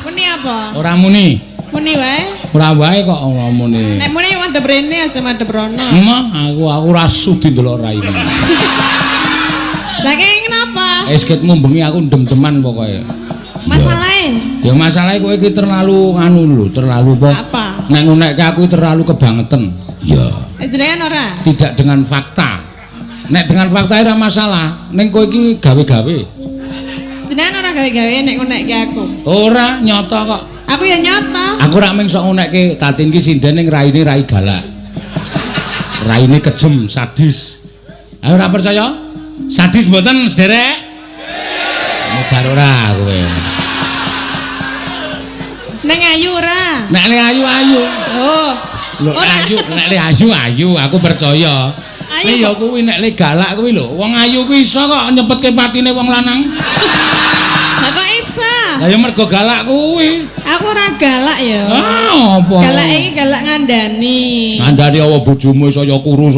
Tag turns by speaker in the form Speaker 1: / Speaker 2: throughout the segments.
Speaker 1: Muni apa?
Speaker 2: Ora muni.
Speaker 1: Muni wae.
Speaker 2: Ora wae kok ora muni.
Speaker 1: Nek muni madhep rene aja madhep rono.
Speaker 2: Emah aku ora sudi ndelok raine.
Speaker 1: Lah kene kenapa?
Speaker 2: Esketmu bengi aku dem-deman pokoke.
Speaker 1: Masalahe?
Speaker 2: Ya masalahe kowe iki terlalu nganu lho, terlalu
Speaker 1: apa?
Speaker 2: Nek ngunekke aku terlalu kebangetan. Ya.
Speaker 1: Jenengan ora?
Speaker 2: Tidak dengan fakta. Nek dengan fakta ora masalah, ning kowe iki gawe-gawe.
Speaker 1: Jenengan ora gawe-gawe nek ngunekke aku.
Speaker 2: Ora nyata kok.
Speaker 1: Aku ya nyata.
Speaker 2: Aku rak mung sok ngunekke Tatin ki sinden ning raine rai galak. Raine kejem, sadis. Ayo ora percaya? Sadis mboten, Sederek? Modar ora kowe.
Speaker 1: Neng ayu ora?
Speaker 2: Nek le ayu-ayu.
Speaker 1: Oh.
Speaker 2: Lho ayu, nek le ayu aku percaya. Ayu ya kuwi nek le galak kuwi lho. Wong ayu kuwi iso kok nyepetke patine wong lanang.
Speaker 1: Lah kok iso?
Speaker 2: Lah ya mergo galak kuwi.
Speaker 1: Aku ora galak ya.
Speaker 2: Ah, apa?
Speaker 1: Galak iki galak ngandani.
Speaker 2: Ngandani apa bojomu saya kuru.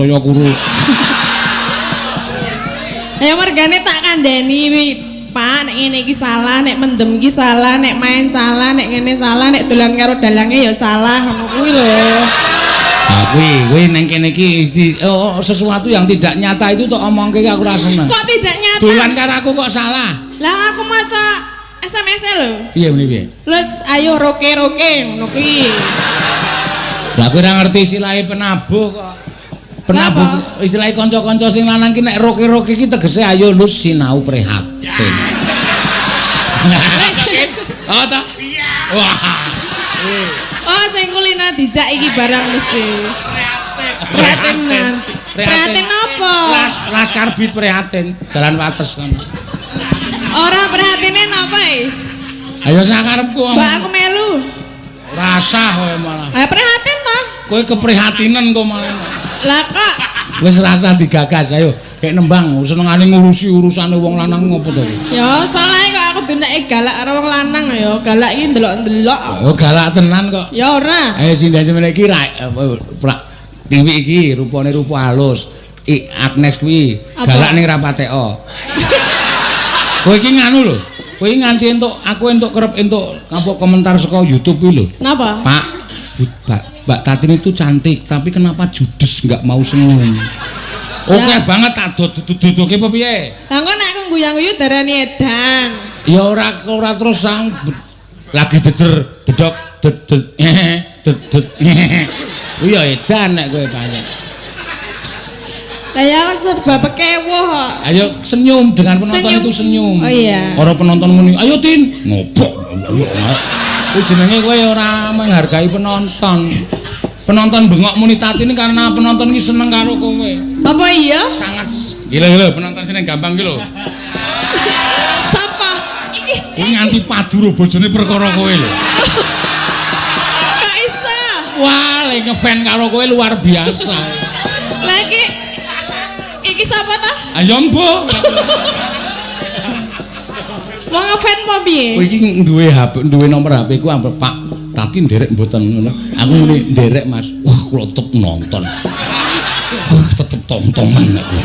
Speaker 1: Ya mergane tak kandhani Pak, nek ngene iki salah, nek mendem iki salah, nek main salah, nek ngene salah, nek dolan karo dalange ya salah ngono kuwi lho.
Speaker 2: Nah, kuwi ning kene iki sesuatu yang tidak nyata itu tok omongke aku ora seneng.
Speaker 1: Kok tidak nyata?
Speaker 2: Dolan karo aku kok salah.
Speaker 1: Lah aku maca SMS-e lho.
Speaker 2: Piye muni piye?
Speaker 1: Terus ayo roke ngono kuwi.
Speaker 2: Lah kowe ora ngerti istilahe penabuh kok. Penabuh istilahe kanca-kanca sing lanang ki nek roke iki tegese ayo lus sinau prihatin. Oh ta? Iya. Wah.
Speaker 1: Oh sing kulina dijak iki barang mesti. Prihatin nanti. Prihatin apa?
Speaker 2: Laskar Bit prihatin, Jalan Wates kan.
Speaker 1: Ora prihatine napa e?
Speaker 2: Ayo sakarepku.
Speaker 1: Mbak aku melu.
Speaker 2: Rasah kowe malah.
Speaker 1: Ha prihatin ta?
Speaker 2: Kowe keprihatinan kok malah.
Speaker 1: Lah kok
Speaker 2: wis rasa digagas ayo kayak nembang senengane ngurusi urusane wong lanang ngopo to
Speaker 1: ya salah kok aku dineke galak karo wong lanang ya galak iki ndelok-ndelok
Speaker 2: oh galak tenan kok
Speaker 1: ya ora
Speaker 2: ayo sindan semene iki Tiwi iki rupane rupa halus Agnes kuwi galak ning rapateo kowe iki nganu lho kowe nganti entuk aku entuk kerep entuk apa komentar saka YouTube iki lho
Speaker 1: napa
Speaker 2: Pak Mbak Tatin itu cantik, tapi kenapa judes nggak mau senyum? Oke banget tak duduke apa piye?
Speaker 1: Lah kok nek aku guyang-guyu darani edan.
Speaker 2: Ya ora terus sang lagi jejer dedok iya edan nek kowe banyak.
Speaker 1: Lah ya serba pekewuh kok.
Speaker 2: Ayo senyum dengan penonton itu senyum.
Speaker 1: Oh iya.
Speaker 2: Ora penonton muni, ayo Tin. Ngobok. Kuwi jenenge kowe ora menghargai penonton. Penonton bengok muni Tatin karena penonton iki seneng karo kowe.
Speaker 1: Apa iya?
Speaker 2: Sangat gila penonton sini gampang iki lho.
Speaker 1: Sapa?
Speaker 2: Iki nganti padu ro bojone perkara kowe lho.
Speaker 1: Kok iso?
Speaker 2: Wah, lek ngefan karo kowe luar biasa.
Speaker 1: Lah iki sapa ta?
Speaker 2: Ayo mbok.
Speaker 1: Wong ngefan apa piye?
Speaker 2: Kowe iki duwe nomor HP ku ampe Pak Tatin nderek mboten ngono. Aku muni nderek Mas. Wah, kula tetep nonton. Tetep tontonan aku.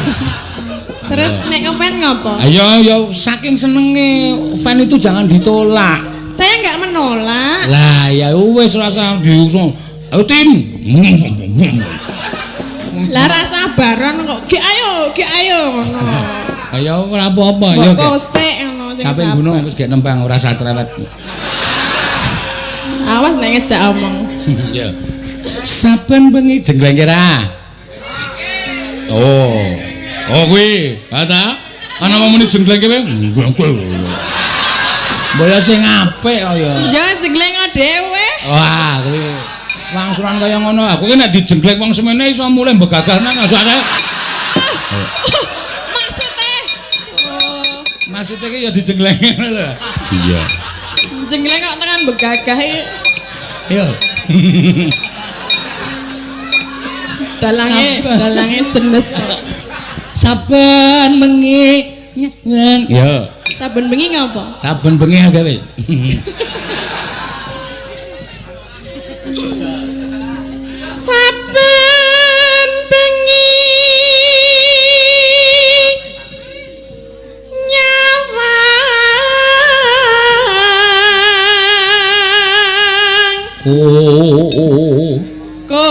Speaker 1: Terus nek ngefan ngopo?
Speaker 2: Ayo ya saking senenge fan itu jangan ditolak.
Speaker 1: Saya enggak menolak.
Speaker 2: Lah ya wis rasa diusung. Ayo Tin.
Speaker 1: Lah rasa baron kok. Ge ayo ngono.
Speaker 2: Ayo ora apa-apa ya.
Speaker 1: Kok sik ngono sing
Speaker 2: sampai gunung wis gek nembang ora usah cerewet.
Speaker 1: Awas nek ngejak omong.
Speaker 2: Ya. Saben bengi jengleng kira. Oh. Oh kuwi, kata ana wong muni jengleng kowe. Mbaya sing apik kaya.
Speaker 1: Jangan jengleng dhewe.
Speaker 2: Wah, kuwi wangsulan kaya ngono. Aku ki nek dijengleng wong semene iso mulai begagah nang asale. Maksudnya ki ya dijengleng ngono lho. Iya.
Speaker 1: Jengleng kok tekan begagah iki.
Speaker 2: Yo.
Speaker 1: Dalange jenes.
Speaker 2: Saben bengi nyeng. Yo.
Speaker 1: Saben bengi ngapa?
Speaker 2: Saben bengi gawe.
Speaker 1: Saben bengi nyawa
Speaker 2: Oh.
Speaker 1: Kona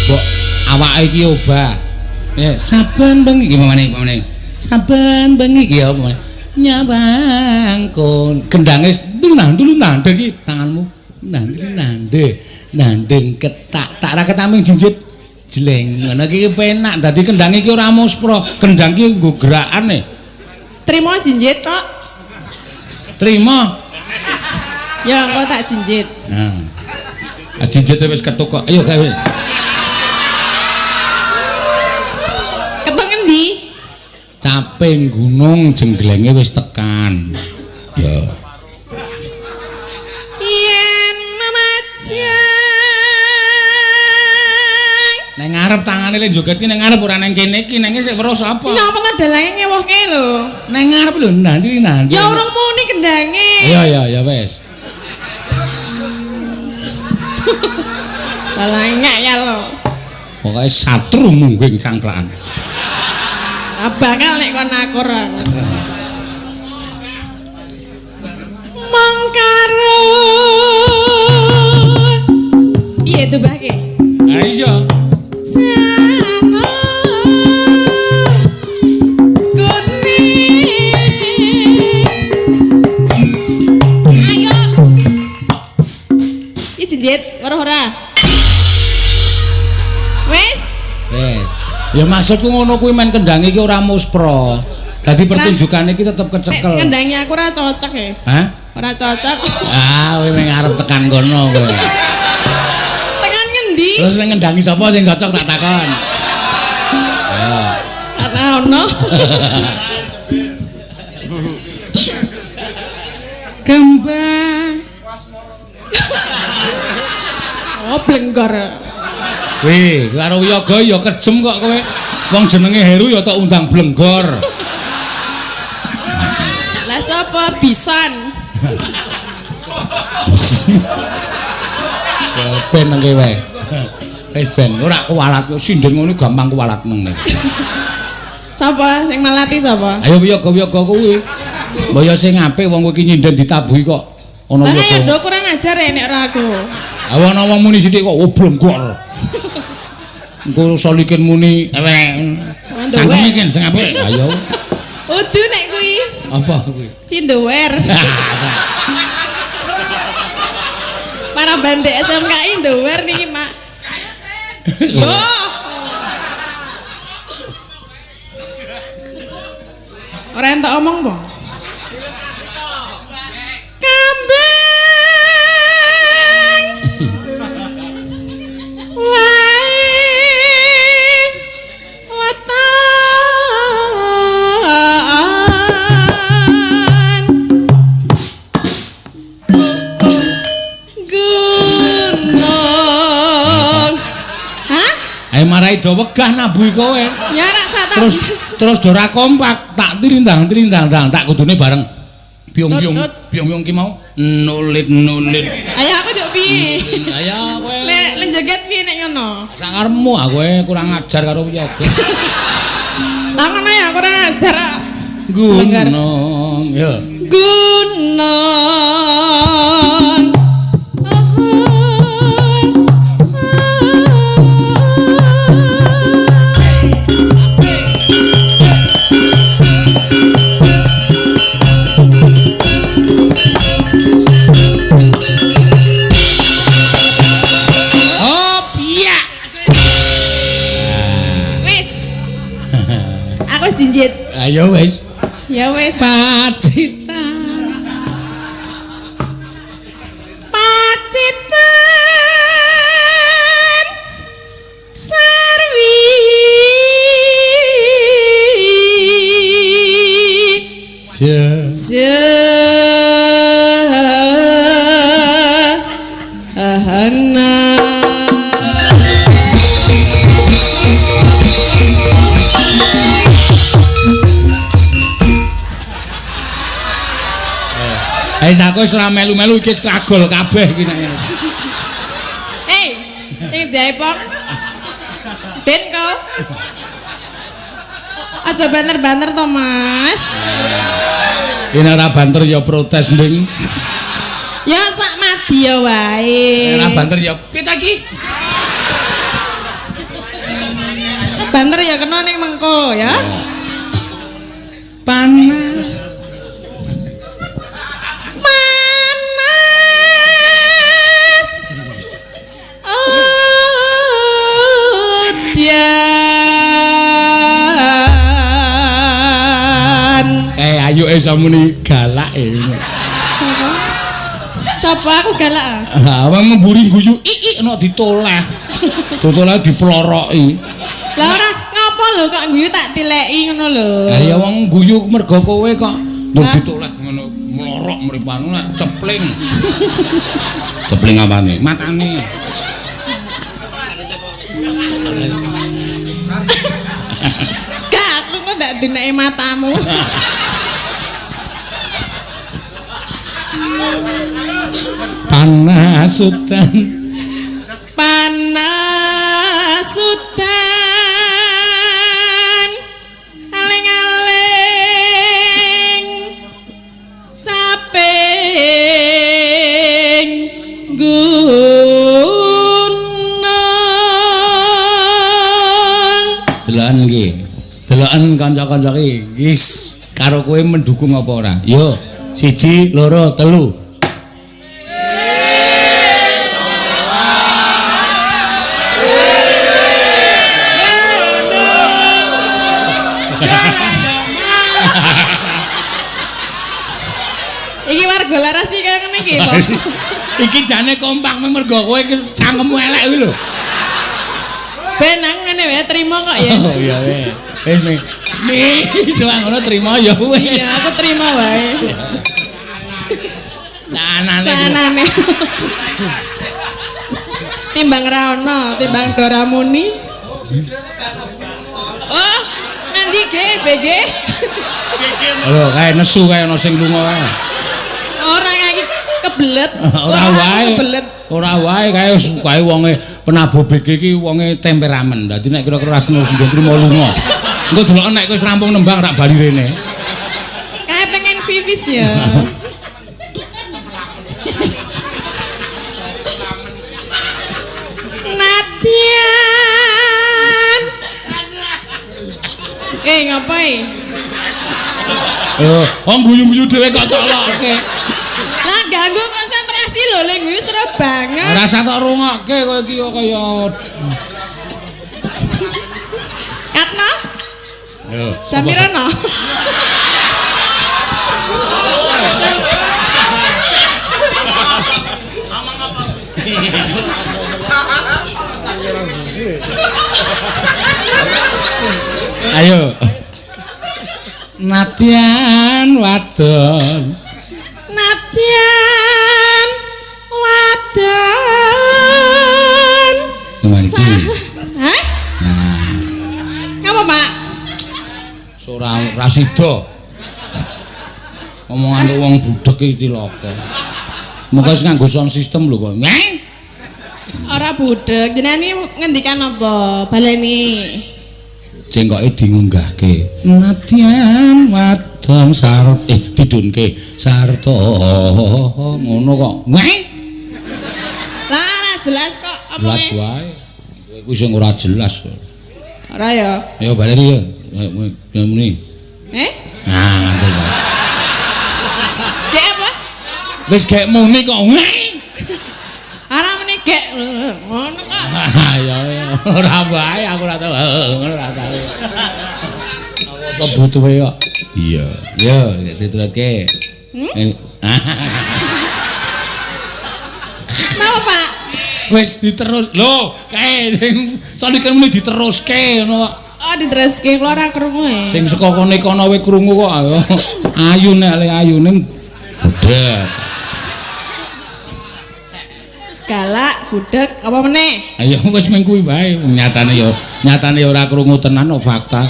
Speaker 2: Mbok awake iki obah. Ya, saben bengi gimana? Saben bengi iki apa? Nyabangkon gendange dulunang iki tanganmu nandeng ketak tak ra ketaming jinjit jleng ngono iki penak dadi kendang iki ora muspra kendang iki nggo gerakane
Speaker 1: trimo jinjit tok
Speaker 2: trimo
Speaker 1: ya engko tak jinjit
Speaker 2: nah jinjite wis ketuk kok ayo gawe
Speaker 1: ketuk endi
Speaker 2: caping gunung jengglenge wis tekan ya neng ngarep tangane le joget ki neng ngarep ora neng kene iki nenge sik weruh sapa
Speaker 1: napa dalange ngewohke lho
Speaker 2: neng ngarep lho nanti
Speaker 1: ya urung muni kendange
Speaker 2: ya wis
Speaker 1: dalange ya lho
Speaker 2: pokoke satru mungging sangklaan
Speaker 1: bakal nek kon akur aku mangkaro iya itu bake
Speaker 2: ha iya
Speaker 1: Jinjit, ora. Wes.
Speaker 2: Ya maksudku ngono kuwi men kendang iki ora muspra. Dadi pertunjukane iki tetep kecekel.
Speaker 1: Kendange aku ora cocok ya.
Speaker 2: Hah?
Speaker 1: Ora cocok.
Speaker 2: Ah, kowe mung arep tekan kono kowe.
Speaker 1: Tekan ngendi?
Speaker 2: Terus sing ngendangi sapa sing cocok tak takon. Ya.
Speaker 1: Ana ono.
Speaker 2: Kembang.
Speaker 1: Oh, blenggor.
Speaker 2: Wih, karo yoga ya kejem kok kowe. Wong jenenge Heru ya tok undang blenggor.
Speaker 1: Lah sapa bison?
Speaker 2: Ben nang kowe. Wis ben ora kuwalat sinden ngono gampang kuwalat nang.
Speaker 1: Sapa sing malati sapa?
Speaker 2: Ayo yoga kuwi. Mbaya sing apik wong kowe iki nyinden ditabuhi kok. Ana
Speaker 1: yoga. Lah
Speaker 2: yoga.
Speaker 1: ya kurang ajar ya nek ora aku.
Speaker 2: Awan ana muni sithik kok blenggor. Engko solikin muni cangkeme iki sing apik. Ayo.
Speaker 1: Udu nek kuwi.
Speaker 2: Apa kuwi?
Speaker 1: Sindower. Para bandek SMKI Indower niki, Mak. Yo. Ora entuk omong, Bang.
Speaker 2: Marai do wegah nabuhi kowe.
Speaker 1: Ya rak sak
Speaker 2: Terus do ra kompak, tak tirindang tak kudune bareng. Biung ki mau nulit.
Speaker 1: Ayo aku njuk piye?
Speaker 2: Ayo kowe.
Speaker 1: Le joget piye nek ngono?
Speaker 2: Sangarmu ah kowe kurang ajar karo yoga.
Speaker 1: Lah ngono ya kurang ajar.
Speaker 2: Gunung ya.
Speaker 1: Gunung. Jinjit.
Speaker 2: Ayo wis.
Speaker 1: Ya wis.
Speaker 2: Pacitan.
Speaker 1: Sarwi.
Speaker 2: Aku wis ora melu-melu iki wis kagol kabeh iki nek.
Speaker 1: Sing jaipong. Den kau. Aja banter-banter to, Mas.
Speaker 2: Ini ora banter ya protes nding.
Speaker 1: Ya sak madya wae.
Speaker 2: Ora banter ya pita iki.
Speaker 1: Banter ya kena ning mengko ya.
Speaker 2: Panas. Ayo samuni galak
Speaker 1: Sapa? Sapa aku galak?
Speaker 2: Awang mburi guyu nek ditoleh. Ditoleh diploroki.
Speaker 1: Lah ora ngapa lho kok guyu tak tileki ngono lho.
Speaker 2: Lah ya wong guyu mergo kowe kok nduk ditoleh ngono mlorok mripanu nek cepling. Cepling apane? Matane.
Speaker 1: Gak aku kok ndak dineki matamu.
Speaker 2: Panasutan
Speaker 1: aling-aling caping gunung
Speaker 2: delokan iki delokan kanca-kanca iki wis karo kowe mendukung apa ora yo 1 2 3
Speaker 1: Iki warga laras iki kaya ngene iki, Pak.
Speaker 2: Iki jane kompak mergo kowe cangkemmu elek kuwi lho.
Speaker 1: Benang ngene wae trima kok ya.
Speaker 2: Oh iya wis wis ngono trima ya wis.
Speaker 1: Iya, aku trima wae. Sanane. Timbang ra ono, timbang Doramuni. Oh, nanti ge BG.
Speaker 2: Lho, kae nesu kae ana sing lunga kae.
Speaker 1: Ora kaki kebelet.
Speaker 2: Ora wae.
Speaker 1: Kebelet.
Speaker 2: Ora wae kae wonge penabuh BG iki wonge temperamen. Dadi nek kira-kira seneng sing trimo lunga. Engko deloken nek wis rampung nembang rak bali rene.
Speaker 1: Kae pengen vivis ya. Natian. Ngapain?
Speaker 2: Wong guyu-guyu dhewe kok tolokke.
Speaker 1: Lah ganggu konsentrasi lho, lek guyu seru banget.
Speaker 2: Ora usah tok rungokke kowe iki kaya
Speaker 1: Katno?
Speaker 2: Yo.
Speaker 1: Jamirono.
Speaker 2: Ayo. Natian wadon.
Speaker 1: Natian wadon. Hah? Ngapa, Pak?
Speaker 2: Ora rasida. Omongan wong budhek iki cilaka. Muga wis nganggo sound system lho kok.
Speaker 1: Ora budhek, jenengan iki ngendikan apa? Baleni.
Speaker 2: Jengkoke diunggahke. Natian wadon didunke sarta ngono kok.
Speaker 1: Lah ora jelas kok
Speaker 2: Jelas
Speaker 1: omongnya.
Speaker 2: wae. Kowe sing ora jelas.
Speaker 1: Ora ya.
Speaker 2: Ayo baleri ya. Ya muni. Ah, nganti kok.
Speaker 1: Gek apa?
Speaker 2: Wis gek muni kok.
Speaker 1: Ora muni gek ngono kok.
Speaker 2: Ya ora wae aku ora tau. Ora tau. Apa butuhe kok? Iya. Yo, dituletke.
Speaker 1: Napa, Pak?
Speaker 2: Wis diterus. Lho, kae sing salike muni diteruske ngono kok.
Speaker 1: Oh, diteruske kula ora krungu e.
Speaker 2: Sing saka kene kono wae krungu kok. Ayu nek le ayune budhek.
Speaker 1: Galak, budhek, apa meneh?
Speaker 2: Ayo wis mung kuwi wae. Nyatane ya ora krungu tenan kok fakta.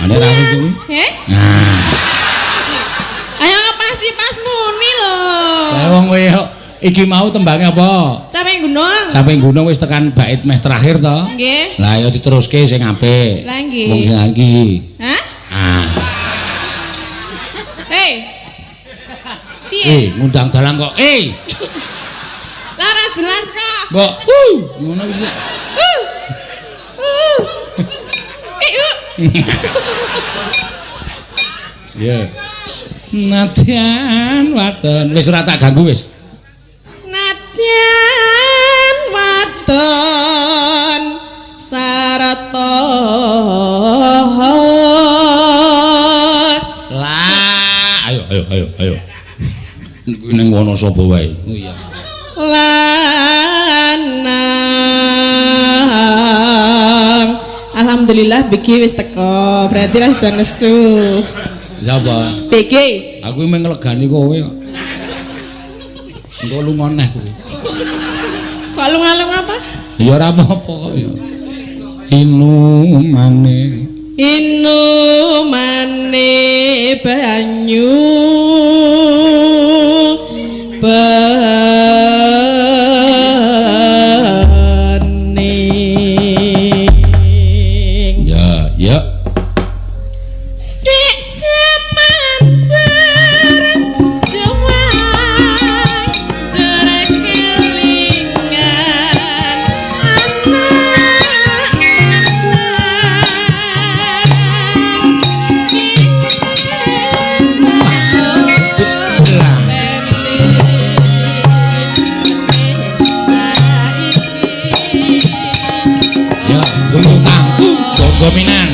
Speaker 2: Ane ra kuwi. Nah.
Speaker 1: Ayo ngepasi pas muni lho.
Speaker 2: Lah wong kowe iki mau tembange apa?
Speaker 1: Caping gunung.
Speaker 2: Sampai gunung wis tekan bait meh terakhir to.
Speaker 1: Nggih.
Speaker 2: Lah ya diteruske sing apik.
Speaker 1: Lah nggih.
Speaker 2: Wong sing iki.
Speaker 1: Hah?
Speaker 2: Ah.
Speaker 1: Hei. Piye?
Speaker 2: Ngundang dalang kok.
Speaker 1: Lah ora jelas kok.
Speaker 2: Kok ngono iki. Ya. Nadyan wadon. Wis ora tak ganggu wis.
Speaker 1: Nadyan wadon sarata.
Speaker 2: Lah, ayo. Kuwi ning wono sapa wae. Oh iya.
Speaker 1: Lanang. Alhamdulillah BG wis teko. Berarti ra sedang nesu.
Speaker 2: Sapa?
Speaker 1: BG.
Speaker 2: Aku mung nglegani kowe kok. Engko lunga neh kowe.
Speaker 1: Kok alung-alung apa?
Speaker 2: Ya ora apa-apa kok ya. Inumane
Speaker 1: banyu bening.
Speaker 2: Ya.
Speaker 1: Dek jaman berjuang jerek kelingan
Speaker 2: Ya, gunung tangku dominan.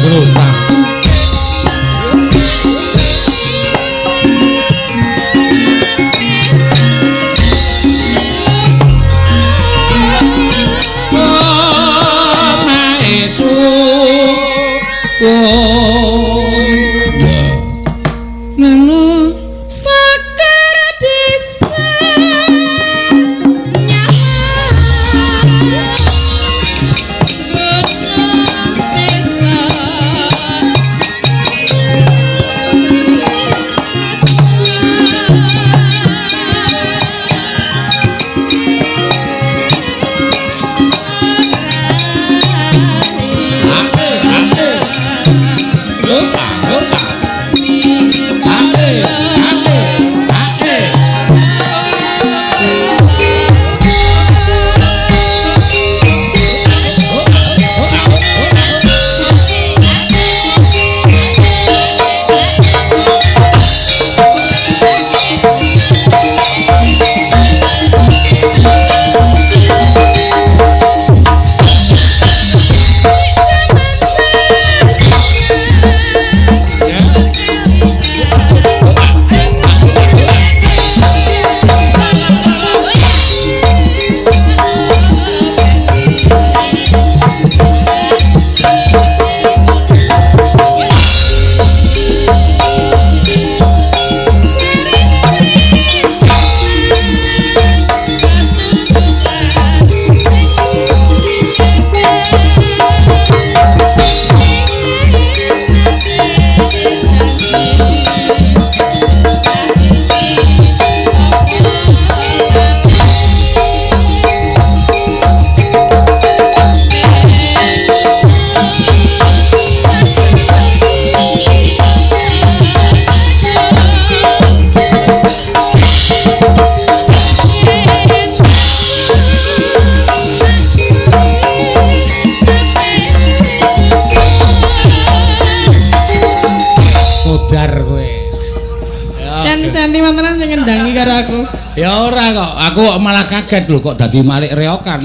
Speaker 2: Gunung tangku.
Speaker 1: Sekar bisa nyawang gunung desa
Speaker 2: Ya ora kok, aku kok malah kaget lho kok dadi Malik Reokan.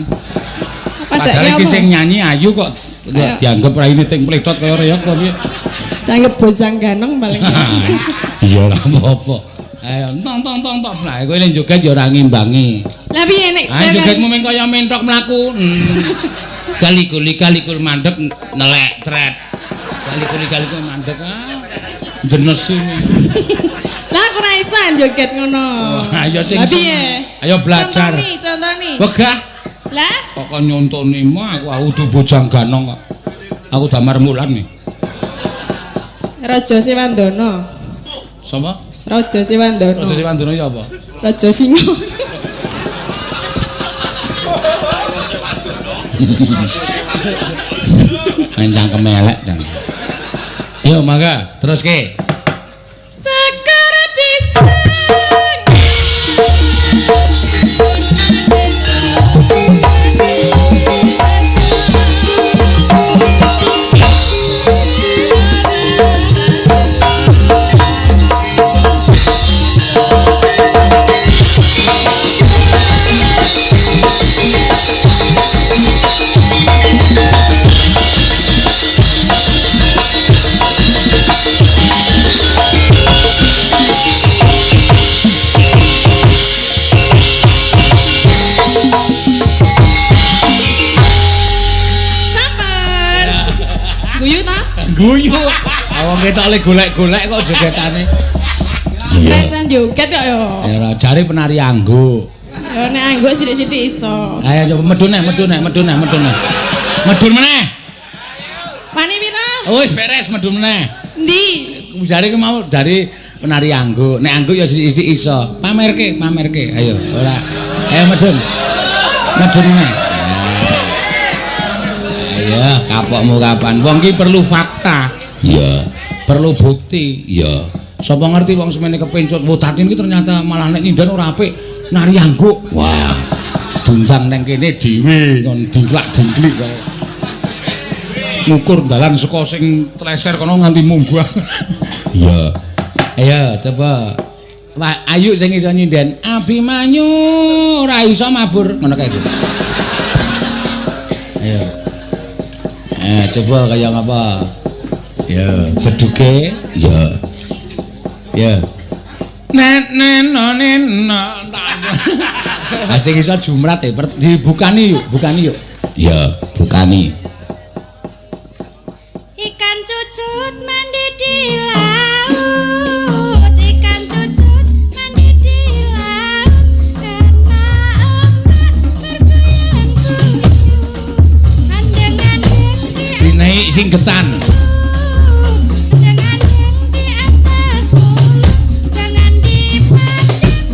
Speaker 2: Padahal iki sing nyanyi ayu kok dianggap raine ting pletot kaya reok kok piye.
Speaker 1: Dianggap bojang ganong paling.
Speaker 2: Iya ora apa-apa. Ayo tong tong tong tong. Lah kowe nek joget ya ora ngimbangi.
Speaker 1: Lah piye nek
Speaker 2: jogetmu mung kaya mentok mlaku. Kali-kuli mandek nelek tret. Kali-kuli mandek jenes ini.
Speaker 1: Lah aku ora iso joget ngono.
Speaker 2: Ayo sing. Ayo belajar.
Speaker 1: Contoni.
Speaker 2: Wegah.
Speaker 1: Lah
Speaker 2: kok nyontoni mah aku udu bojang ganong kok. Aku damar mulan nih.
Speaker 1: Raja Siwandono.
Speaker 2: Sapa?
Speaker 1: Raja Siwandono.
Speaker 2: Raja Siwandono ya apa?
Speaker 1: Raja Singa.
Speaker 2: Main cangkem elek dan. Yo mangga, terus ke.
Speaker 1: Sekar pisang.
Speaker 2: Guyu. Wong ketok le golek-golek kok jogetane.
Speaker 1: Iya. Sen joget kok ya.
Speaker 2: Ya jare penari angguk.
Speaker 1: Ya nek angguk sithik-sithik iso.
Speaker 2: Ayo coba medun meneh.
Speaker 1: Wani pira?
Speaker 2: Wis beres medun meneh.
Speaker 1: Ndi?
Speaker 2: Jare ku mau dari penari angguk. Nek angguk ya sithik-sithik iso. Pamerke. Ayo, ora. Ayo medun meneh. Ya, kapokmu kapan? Wong ki perlu fakta. Iya. Perlu bukti. Iya. Sapa ngerti wong semene kepencut wodatin ki ternyata malah nek nyindan ora apik nari angguk. Wah. Dundang nang kene dhewe kon dingklak-dingklik kae. Ngukur dalan saka sing treser kono nganti munggah. Iya. Ayo coba. Wah, ayu sing iso nyinden. Abimanyu ora iso mabur ngono kae iki. Ayo. Coba kayak apa? Ya, beduke. Ya. Ya. Nen. Asing iso jumrat dibukani yuk. Ya, bukani.
Speaker 1: Ikan cucut mandi di laut. Ikan cucut mandi di laut. Karena ombak bergoyang.
Speaker 2: Dinaik singgetan.
Speaker 1: Jangan di atas mulut, jangan dipandang.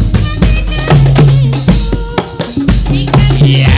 Speaker 2: Iya.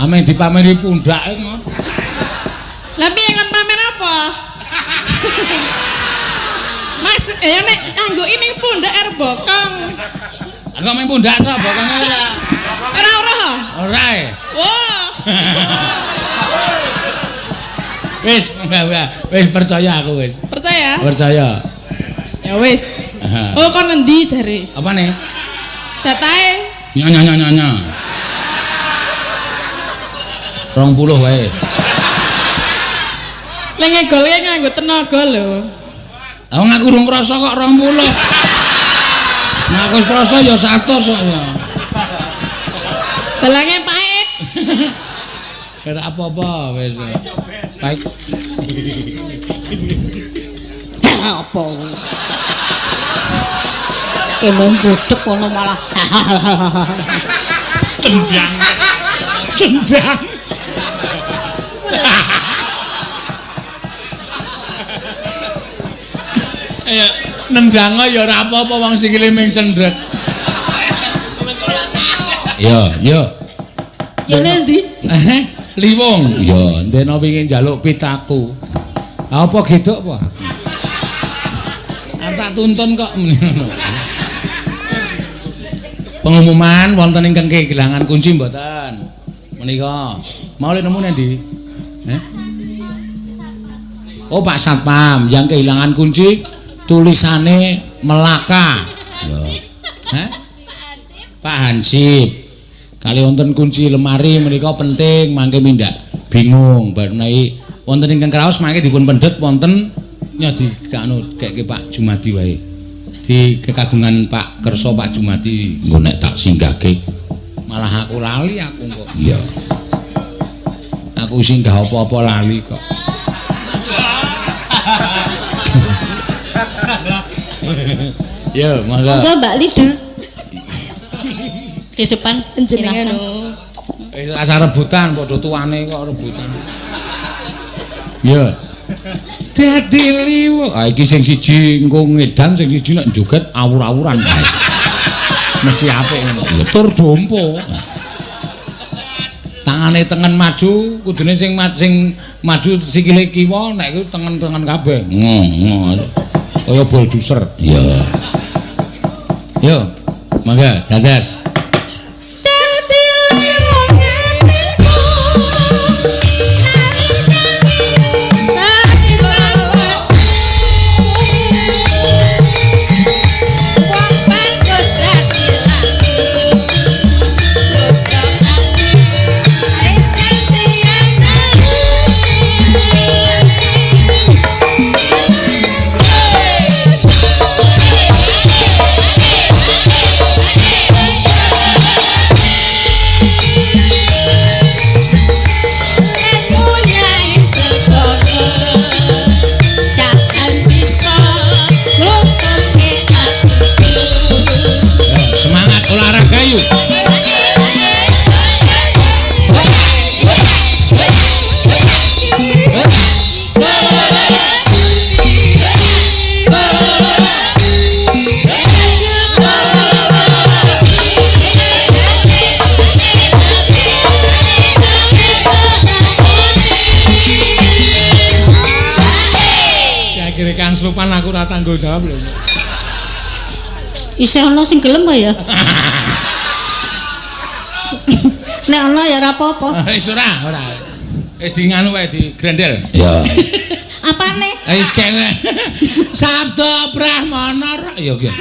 Speaker 2: Ameng dipameri pundake ngono.
Speaker 1: Lah piye kon pamer apa? Maksud ya nek anggoki ming pundak arep bokong.
Speaker 2: Aku ming pundak tok bokonge ora.
Speaker 1: Ora ha?
Speaker 2: Ora e.
Speaker 1: Wah.
Speaker 2: Wis percaya aku wis.
Speaker 1: Percaya? ya.
Speaker 2: Percaya.
Speaker 1: Ya wis.
Speaker 2: Aha.
Speaker 1: Oh kon endi jare?
Speaker 2: Apa nih?
Speaker 1: Jatahe
Speaker 2: Nyanya. 20 wae.
Speaker 1: lek ngegolke nganggo tenaga lho.
Speaker 2: Aku ngaku urung krasa kok 20. Nah aku wis krasa ya 100 kok ya.
Speaker 1: Dalange pait.
Speaker 2: Ora apa-apa wis. Baik.
Speaker 3: Apa? Emang busuk ngono malah.
Speaker 2: Tendang. Ya nendang ya ora apa-apa wong sikile ming cendhet. Yo.
Speaker 3: Ya ndi?
Speaker 2: Liwong. Ya, ndene pengin njaluk pitaku. Apa gedok apa? Tak tuntun kok ngono. Pengumuman wonten ingkang kehilangan kunci mboten? Menika. Mau nemu ndi? Oh, Pak Satpam yang kehilangan kunci tulisannya Melaka. Ya. Pak Hansip. Kali wonten kunci lemari menika penting mangke mindak bingung bar menawi wonten ingkang kraos mangke dipun pendhet wonten nyadi anu keke Pak Jumadi wae. Di kekagungan Pak Kerso Pak Jumadi engko nek tak singgahke malah aku lali aku kok. Iya. Aku singgah apa-apa lali kok. Ya, monggo.
Speaker 3: Monggo Mbak Lida. Di depan
Speaker 1: Jenengan
Speaker 2: Asa rebutan padha tuane kok rebutan. Ya. Dadi liwuk. Ah iki sing siji engko ngedan sing siji nek joget awur-awuran. Mesti apik ngono. Ya tur dompo. Tangane tengen maju, kudune sing maju sikile kiwa nek iku tengen-tengen kabeh. Kaya bulldozer. Iya. Yo. Mangga dadas. Semangat olahraga yuk. Kira-kira Kang Slupan aku ora tanggung jawab lho.
Speaker 3: Isih ana sing gelem apa ya? Nek ana ya ora apa-apa.
Speaker 2: Wis ora. Wis di nganu wae di grendel.
Speaker 4: Ya.
Speaker 3: Apane?
Speaker 2: Wis kene. Sabda Brahmana. Ya piye?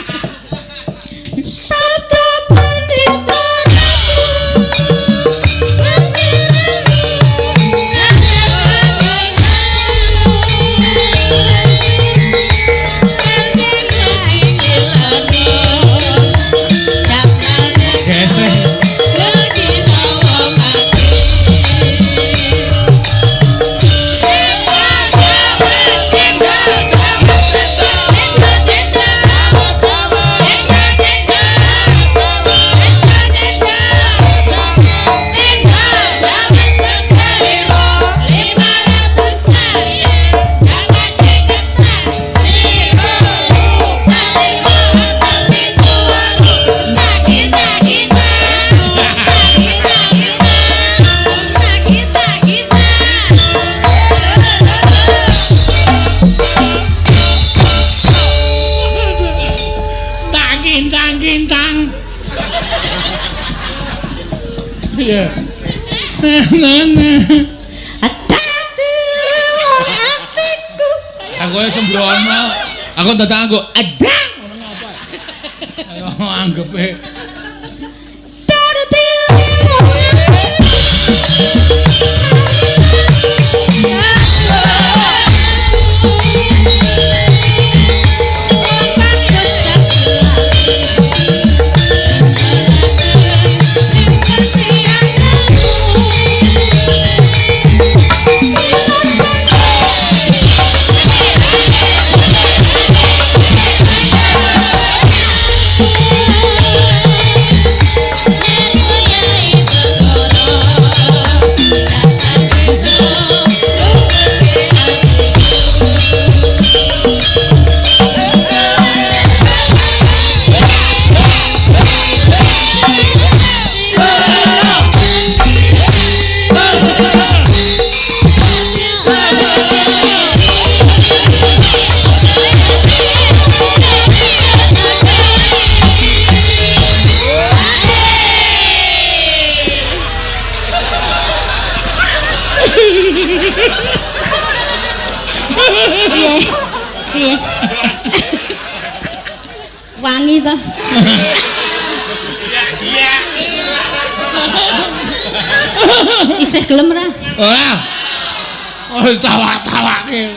Speaker 3: Sabda pandita.
Speaker 2: Gesek. Kintang. Iya. Nah.
Speaker 3: Hati atiku.
Speaker 2: kowe sembrono. Aku dadak nggo adang ngono apa. Ayo anggepe.
Speaker 3: Piye? Wangi to. Isih gelem ra?
Speaker 2: Ora. Oh, tawak-tawake.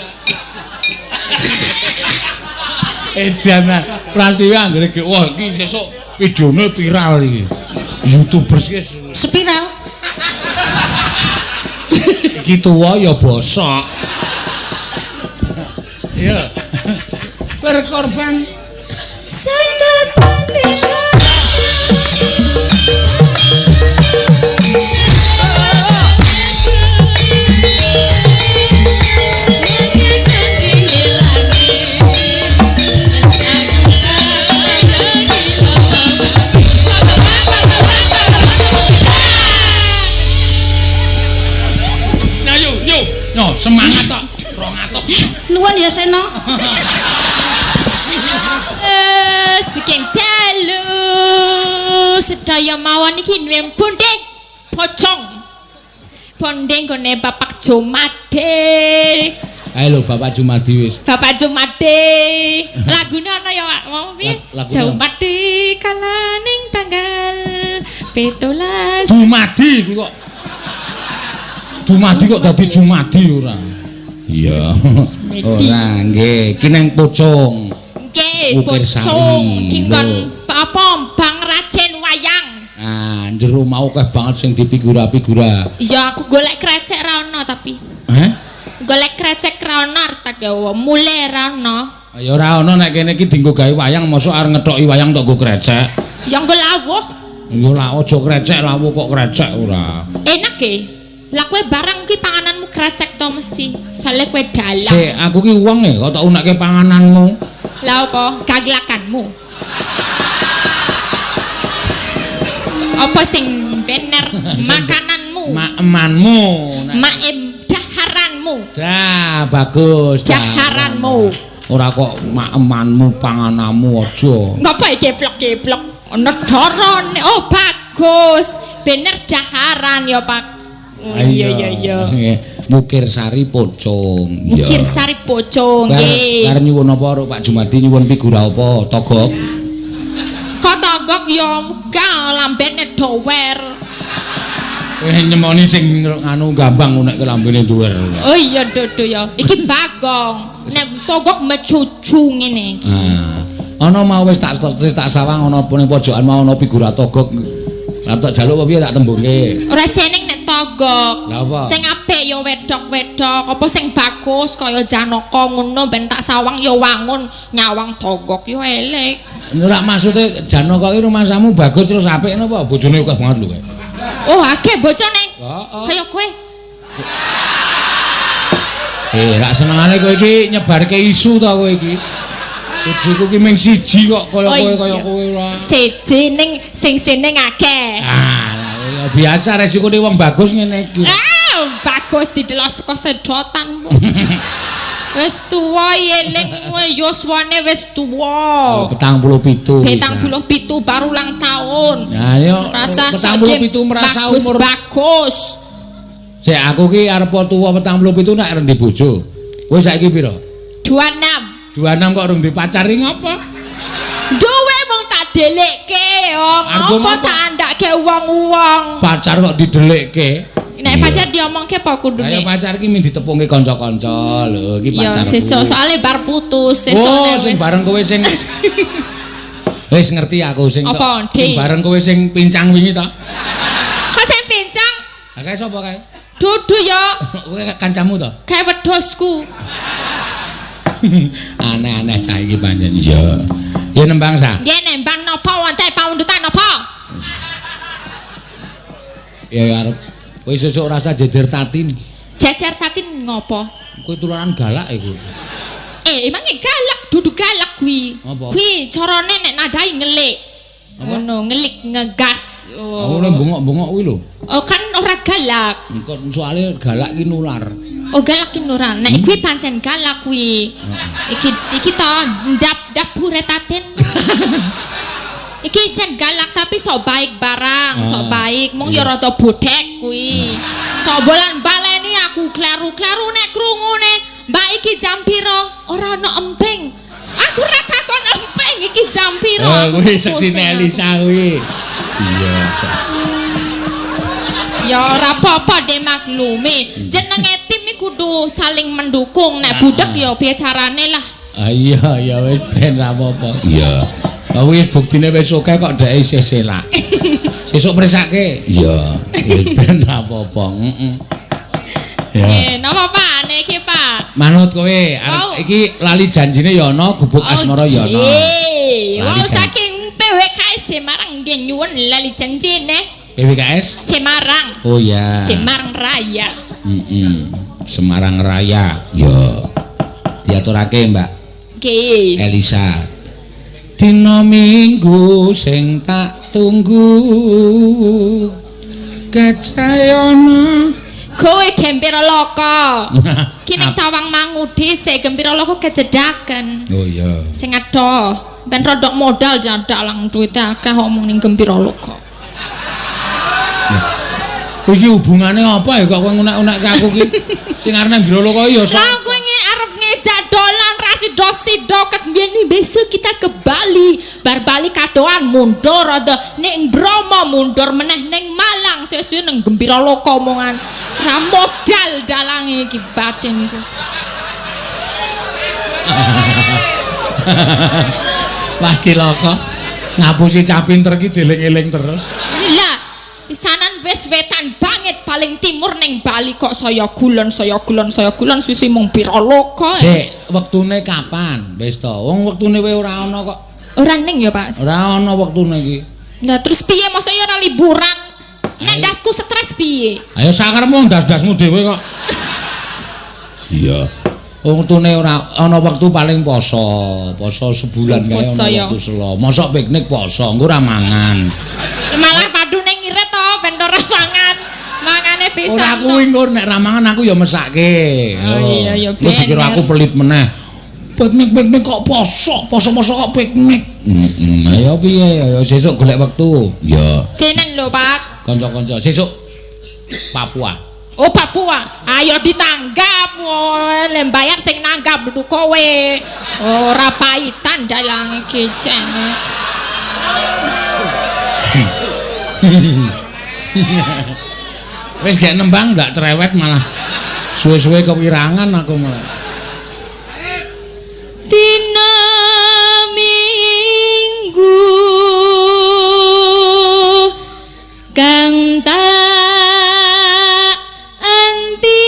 Speaker 2: Edan Prastiwi anggere iki wah iki sesuk videone viral iki. YouTubers iki
Speaker 3: Spiral.
Speaker 2: iki tuwa ya bosok. Iya. Berkorban Yo, semangat tok. 200.
Speaker 3: Nuwun ya Seno.
Speaker 4: Saking dalu sedaya mawon iki nwen bonde pocong. Bonde nggone Bapak Jumade.
Speaker 2: Ayo lho Bapak Jumadi wis.
Speaker 4: Bapak Jumade. Lagune ana ya mau sih. Jumade kalaning tanggal 17.
Speaker 2: Jumadi kuwi kok. Jumadi kok dadi Jumadi ora. Iya. Ora nggih, ki nang pocong.
Speaker 4: Nggih, pocong ki kon apa Bang Rajen wayang.
Speaker 2: Ah, jero mau akeh banget sing dipigura-pigura.
Speaker 4: Iya, aku golek krecek ra ono tapi.
Speaker 2: Heh?
Speaker 4: Golek krecek ra ono tak mule ra ono.
Speaker 2: Ya ora ono nek kene iki dienggo gawe wayang mosok arep ngethoki wayang tok nggo krecek.
Speaker 4: Ya nggo lawuh.
Speaker 2: Ya lah aja krecek lawuh kok krecek ora.
Speaker 4: Enak e. Lah kowe barang kuwi pangananmu krecek to mesti. Soale kowe dalang.
Speaker 2: Sik, aku ki wong e kok tak unekke pangananmu.
Speaker 4: Lah apa? Gaglakanmu. Apa sing bener makananmu?
Speaker 2: Emanmu.
Speaker 4: Maem daharanmu.
Speaker 2: Dah, bagus.
Speaker 4: Daharanmu.
Speaker 2: Ora kok emanmu pangananmu aja.
Speaker 4: Ngapa geblok-geblok? Ana darane. Oh, bagus. Bener daharan ya, Pak. Iya.
Speaker 2: Mukir Sari Pocong.
Speaker 4: Mukir Sari Pocong nggih.
Speaker 2: Karep nyuwun apa karo Pak Jumadi nyuwun figura apa? Togok.
Speaker 4: Kok togok ya ga lambene dower.
Speaker 2: Nyemoni sing anu gampang nek lambene dower.
Speaker 4: Oh iya dodo ya. Iki Bagong. Nek togok mecucu ngene.
Speaker 2: Ana mau wis tak sawang ana ning pojokan mau ana figura togok. Lah tak jaluk apa piye tak tembungke.
Speaker 4: Ora seneng nek togok.
Speaker 2: Lah apa?
Speaker 4: Sing apik ya wedok-wedok, apa sing bagus kaya Janaka ngono ben tak sawang ya wangun, nyawang togok ya elek.
Speaker 2: Ora maksude Janaka iki rumasamu bagus terus apik napa bojone akeh banget lho kowe.
Speaker 4: Oh, akeh bojone. Kaya kowe.
Speaker 2: Rak senengane kowe iki nyebarke isu ta kowe iki. Bojoku ki mung siji kok kaya kowe ora.
Speaker 4: Siji ning sing seneng akeh.
Speaker 2: Ah, biasa resikone wong bagus ngene iki.
Speaker 4: Bagus didelok saka sedotan. Wis tuwa eling yuswane wis tuwa.
Speaker 2: 47.
Speaker 4: 47 baru ulang tahun.
Speaker 2: Nah, yo
Speaker 4: 47
Speaker 2: merasa umur
Speaker 4: bagus.
Speaker 2: Sik aku ki arep tuwa 47 nek rendi bojo. Kowe saiki pira?
Speaker 4: 26.
Speaker 2: 26 kok urung di pacar iki ngopo?
Speaker 4: Duwe wong tak delekke yo.
Speaker 2: Argo
Speaker 4: Apa
Speaker 2: ngopo?
Speaker 4: tak andake wong-wong.
Speaker 2: Pacar kok didelekke.
Speaker 4: Nek pacar diomongke apa kudune?
Speaker 2: Ayo pacar iki min ditepungke kanca-kanca lho, iki
Speaker 4: Ya
Speaker 2: pacarku.
Speaker 4: sesuk soalé bar putus sesuk
Speaker 2: Oh,
Speaker 4: nek
Speaker 2: sing
Speaker 4: wis-
Speaker 2: bareng kowe sing wis ngerti aku sing
Speaker 4: Apa,
Speaker 2: sing
Speaker 4: Dik?
Speaker 2: bareng kowe sing pincang wingi to.
Speaker 4: Kok sing pincang?
Speaker 2: Ha kae sapa kae?
Speaker 4: Dudu yo.
Speaker 2: Kowe kancamu to?
Speaker 4: Kayak wedhosku.
Speaker 2: Aneh-aneh cah iki pancen. Iya. Ya nembang sa.
Speaker 4: Nggih nembang napa wonten paundutan napa?
Speaker 2: Ya arep kowe sesuk rasa jejer tatin.
Speaker 4: Jajar tatin ngopo?
Speaker 2: Kowe tularan galak iku.
Speaker 4: Emangnya galak, dudu galak kuwi.
Speaker 2: Apa?
Speaker 4: Kuwi carane nek nadai ngelik.
Speaker 2: Apa?
Speaker 4: Ngono, ngelik ngegas.
Speaker 2: Aku lho bengok-bengok kuwi lho.
Speaker 4: Oh kan ora galak.
Speaker 2: Engko soalé galak ki nular.
Speaker 4: Oh galak ki nuran. Nek kuwi pancen galak kuwi. Iki to ndap bure tatin. Iki jan galak tapi sok baik barang, sok baik. Mung ya rada bodhek kuwi. Sok bolan baleni aku kleru-kleru nek krungune, Mbak iki jam piro? Ora ana emping. Aku ora takon emping iki jam piro. Aku
Speaker 2: Kuwi
Speaker 4: sepuh
Speaker 2: seksine
Speaker 4: sing
Speaker 2: Elisa kuwi. Iya.
Speaker 4: Ya ora apa-apa deh maklumi. Jenenge tim iki kudu saling mendukung. Nek budek ya piye carane lah.
Speaker 2: Ah iya ya wis ben ra apa-apa. Iya. Aku wis buktine wis oke kok dhek isih selak. Sesuk presake. Iya, wis ben ra apa-apa. Heeh. Ya.
Speaker 4: Napa Pak? Nek iki Pak.
Speaker 2: Manut kowe, arep
Speaker 4: Oh.
Speaker 2: iki lali janjine ya ana, gubuk asmara ya ana.
Speaker 4: Wong
Speaker 2: Lali jan-
Speaker 4: saking PWKS Semarang nggih nyuwun lali janjine
Speaker 2: PWKS?
Speaker 4: Semarang.
Speaker 2: Oh ya.
Speaker 4: Semarang Raya.
Speaker 2: Semarang Raya. Ya. Diaturake, Mbak
Speaker 4: Nggih.
Speaker 2: Elisa. Dina Minggu sing tak tunggu. Kecayana.
Speaker 4: Kowe gembira loko. Kini tawang mangudi se gembira loko kejedaken.
Speaker 2: Oh iya.
Speaker 4: Sing adoh ben rodok modal jadak lang duwite akeh omong ning gembira loko.
Speaker 2: Iki hubungane apa ya kok kowe ngunek-unekke aku ki? Sing arep ngrolo kok ya
Speaker 4: Lah kowe arep ngejak dolan rasido-sido ket mbiyen besok kita ke Bali. Bar Bali kadoan mundur ada ning Bromo mundur meneh ning Malang sesuk ning gembira loko omongan. Ra modal dalange iki batinku.
Speaker 2: Wah cilaka. Ngapusi cah pinter ki dieling-eling terus.
Speaker 4: Lah pisanan wis wetan banget paling timur ning Bali kok saya gulon susi mung pira loko.
Speaker 2: Sik, wektune kapan? Wis to. Wong wektune kowe ora ana kok.
Speaker 4: Ora ning ya, Pak.
Speaker 2: Ora ana wektune iki.
Speaker 4: Lah terus piye masa ya ora liburan? Nek dasku stres piye?
Speaker 2: Ayo sakaremu ndas-ndasmu dhewe kok. Iya. Wektune ora ana wektu paling poso sebulan kae
Speaker 4: Poso
Speaker 2: ana
Speaker 4: ya.
Speaker 2: wektu selo. Mosok piknik poso, engko ora mangan.
Speaker 4: Malah padune ngirit to ben ora mangan. Mangane bisa.
Speaker 2: Ora kuwi engko nek ra mangan aku ya mesake.
Speaker 4: Oh, iya, ya,
Speaker 2: Kowe dikira
Speaker 4: bener.
Speaker 2: aku pelit meneh. Piknik kok poso kok piknik. Ayo piye ya sesuk golek wektu. Ya.
Speaker 4: Kenen lho, Pak.
Speaker 2: Kanca-kanca sesuk Papua.
Speaker 4: Oh, Papua. Ayo ditanggap. Le bayar sing nanggap dudu kowe. Ora paitan dalang iki jane.
Speaker 2: Wis gak nembang ndak cerewet malah suwe-suwe kewirangan aku malah.
Speaker 3: Dina Minggu kang tak anti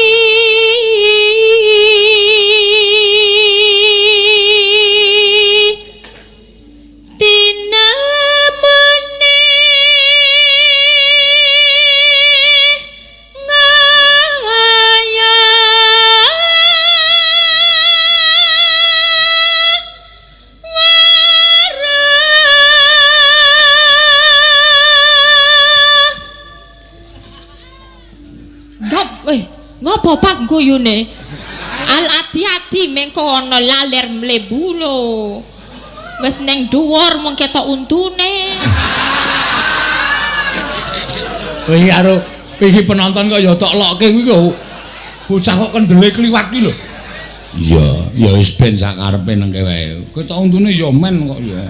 Speaker 3: tinamune
Speaker 4: Ngopo Pak guyune? Al hati-hati mengko ana laler mlebu lho. Wis ning dhuwur mung ketok untune.
Speaker 2: Iki karo iki penonton kok ya tok lokke kuwi kok bocah kok kendele kliwat ki lho. Iya. Ya wis ben sakarepe nengke wae. Kowe tak untune ya men kok ya.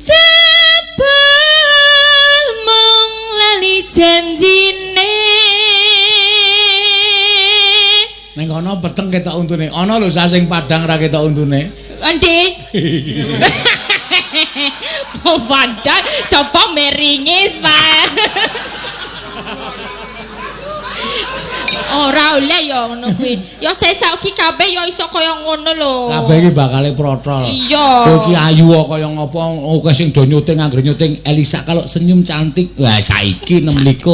Speaker 3: Jebul mong lali janjine.
Speaker 2: Ning kono peteng ketok untune. Ana lho sasing Padang ra ketok untune.
Speaker 3: Endi? Padang coba meringis, Pak. Ora oleh ya ngono kuwi. Ya sesuk ki kabeh ya iso kaya ngono lho.
Speaker 2: Kabeh iki bakale protol.
Speaker 3: Iya.
Speaker 2: Kowe iki ayu kaya ngopo akeh sing do nyuting anggere nyuting Elisa kalau senyum cantik. Wah saiki 26.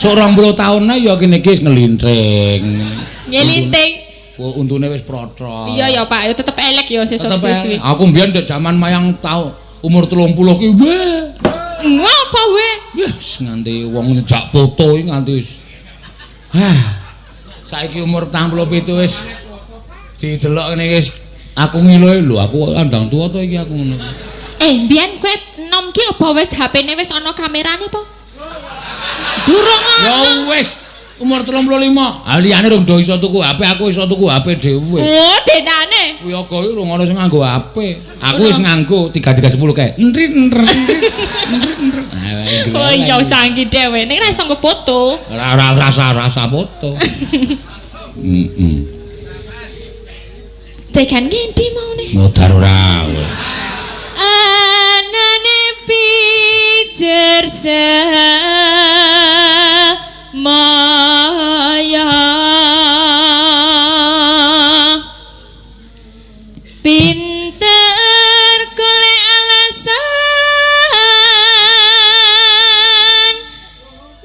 Speaker 2: Sok 20 taune ya kene iki wis ngelintring.
Speaker 3: Nyelinting.
Speaker 2: Untune wis protol.
Speaker 3: Iya ya Pak, ya tetep elek ya sesuk suwi.
Speaker 2: Aku mbiyen ndek jaman mayang tau umur 30 ki weh.
Speaker 3: Ngapa we?
Speaker 2: Wis nganti wong njak foto iki nganti wis. Saiki umur 47 wis didelok ngene wis aku ngiloe lho aku andang tua to iki aku ngono.
Speaker 3: Mbiyen kowe nom ki apa wis HP-ne wis ana kamerane apa? Durung
Speaker 2: Ya wis umur 35. Ah liyane rung do iso tuku HP, aku iso tuku HP dhewe.
Speaker 3: Oh, denane.
Speaker 2: Kuwi kok rung ono sing nganggo HP. Aku wis nganggo 3310 kae. Entrit.
Speaker 3: Oh iya canggih dhewe. Nek ra iso nggo foto.
Speaker 2: Rasa foto.
Speaker 3: Tekan ngendi maune?
Speaker 2: Modar ora.
Speaker 3: Anane pijer maya pinter golek alasan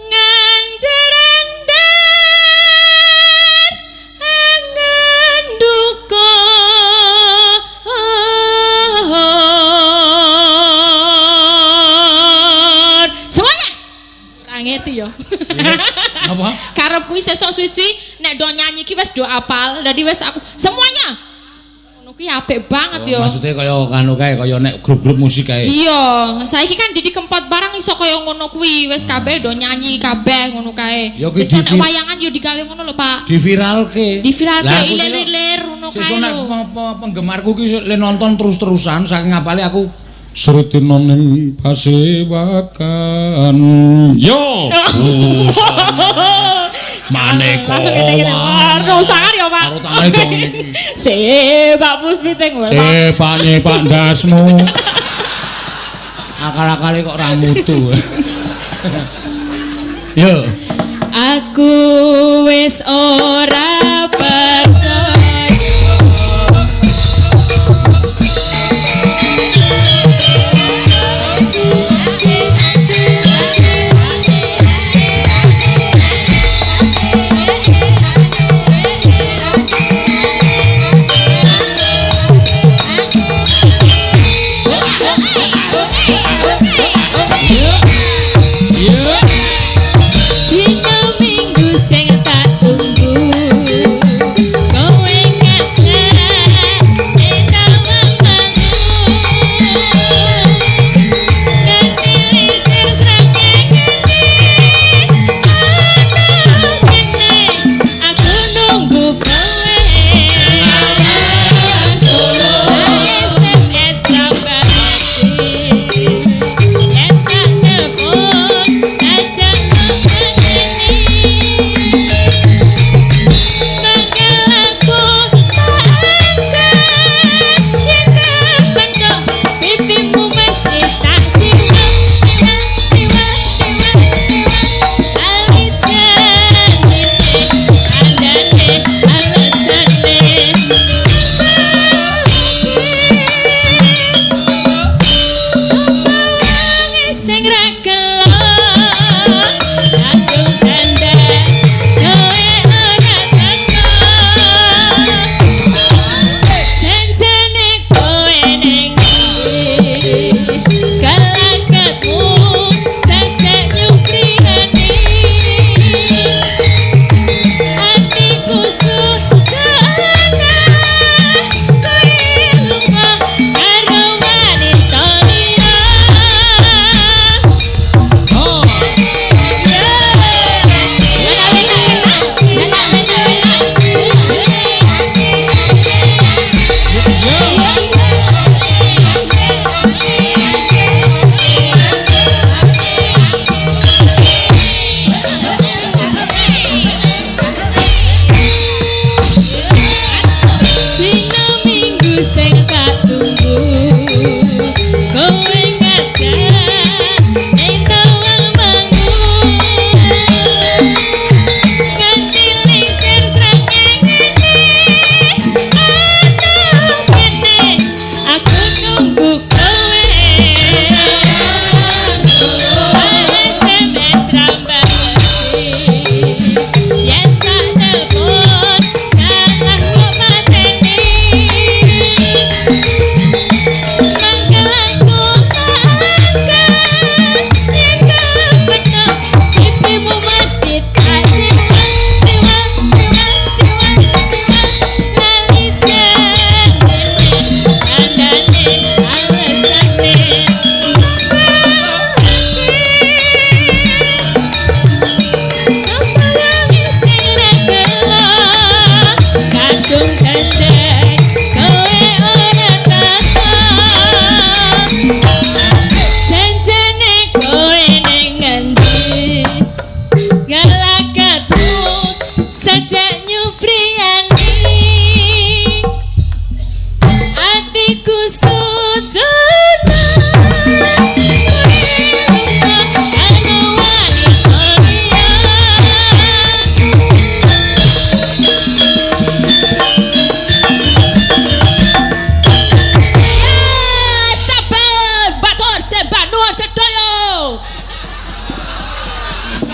Speaker 3: ngandar-andar angen duka semuanya ora ngerti ya.
Speaker 2: Apa?
Speaker 3: Karepku sesuk suwi nek do nyanyi ki wis do apal. Dadi wis aku semuanya. Ngono kuwi apik banget yo.
Speaker 2: Maksudnya kaya kanu kae kaya nek grup-grup musik kae.
Speaker 3: Iya, saiki kan Didi Kempot barang iso kaya ngono kuwi. Wis kabeh do nyanyi kabeh ngono kae.
Speaker 2: Ya kuwi
Speaker 3: Wis nek wayangan yo digawe ngono lho, Pak.
Speaker 2: Diviralke.
Speaker 3: Diviralke ilir-ilir ngono kae
Speaker 2: Sesuk nek
Speaker 3: lho.
Speaker 2: penggemarku ki le nonton terus-terusan saking ngapale aku Sretino ning pasewakan. Yo. Maneka.
Speaker 3: Langsung ngene-ngene. Rusakan ya, Pak.
Speaker 2: Karo tangane dong.
Speaker 3: Si Pak Puspiting wae, Pak.
Speaker 2: Sepane Pak Dasmu. Akal-akale kok ra mutu. Yo.
Speaker 3: Aku wis ora percaya. Dino minggu sing tak tunggu kowe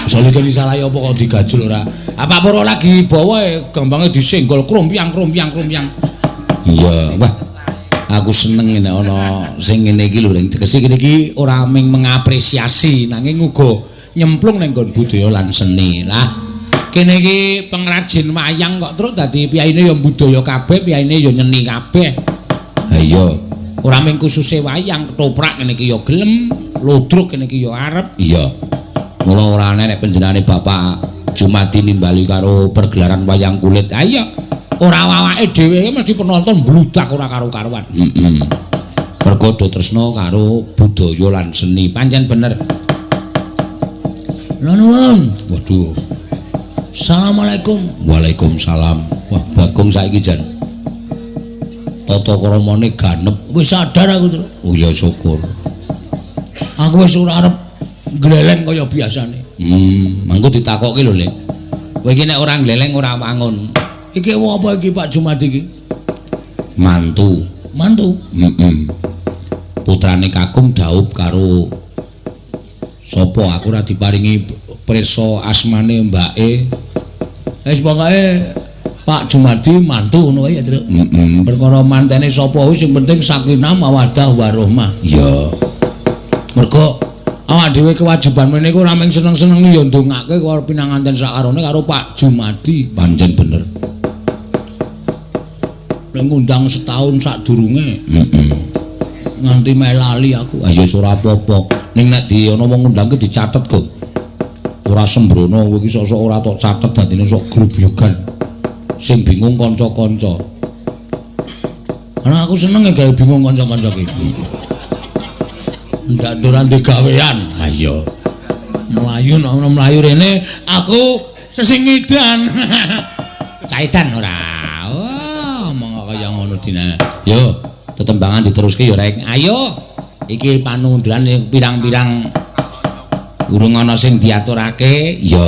Speaker 2: Salike disalahi apa kok digajul ora? Apa ora lagi bawa gampange disenggol krompiang. Iya, wah. Aku seneng nek ana sing ngene iki lho, ring tegese kene iki ora mung mengapresiasi nanging uga nyemplung ning nggon budaya lan seni. Lah, kene iki pengrajin wayang kok terus dadi piyaine ya budaya kabeh, piyaine ya nyeni kabeh. Ha iya, ora mung kususe wayang, ketoprak kene iki ya gelem, ludruk kene iki ya arep. Iya. Mula ora ana nek panjenengane Bapak Jumadi nimbali karo pergelaran wayang kulit. Ha iya. Ora awake dhewe mesti penonton bludak ora karo-karuan. Mergo do tresna karo budaya lan seni. Pancen bener. Nuwun. Waduh. Assalamualaikum. Waalaikumsalam. Wah, Bagong saiki jan. Tata kramane ganep. Wis sadar aku, Tru. Oh ya syukur. Aku wis ora arep gleleng kaya biasane. Mangko ditakoki lho, Le. Kowe iki nek ora gleleng ora wangun. Iki apa iki Pak Jumadi iki? Mantu. Putrane kakung dhaup karo sapa aku ora diparingi pirsa asmane mbake. Wis pokoke Pak Jumadi mantu ngono wae ya, Tru. Perkara mantene sapa wis sing penting sakinah mawaddah warahmah. Iya. Mergo awak dhewe kewajiban meneh iku ora mung seneng-seneng ya ndongake karo pinanganten sakarone karo Pak Jumadi. Pancen bener. Ngundang setahun sadurunge. Nganti melali aku. Ah ya ora apa-apa. Ning nek di ana wong ngundangke dicatet kok. Ora sembrono kowe iki sok-sok ora tok catet dadine sok grubyogan. Sing bingung kanca-kanca. Ana aku seneng gawe bingung kanca-kanca iki. Ndak ora ndek gawean. Ha iya. Mlayu rene aku sesingidan. Caitan ora. Kaya ngono dina. Yo, tetembangan diteruske ya rek. Ayo. Iki panundulan pirang-pirang urung ana sing diaturake. Ya.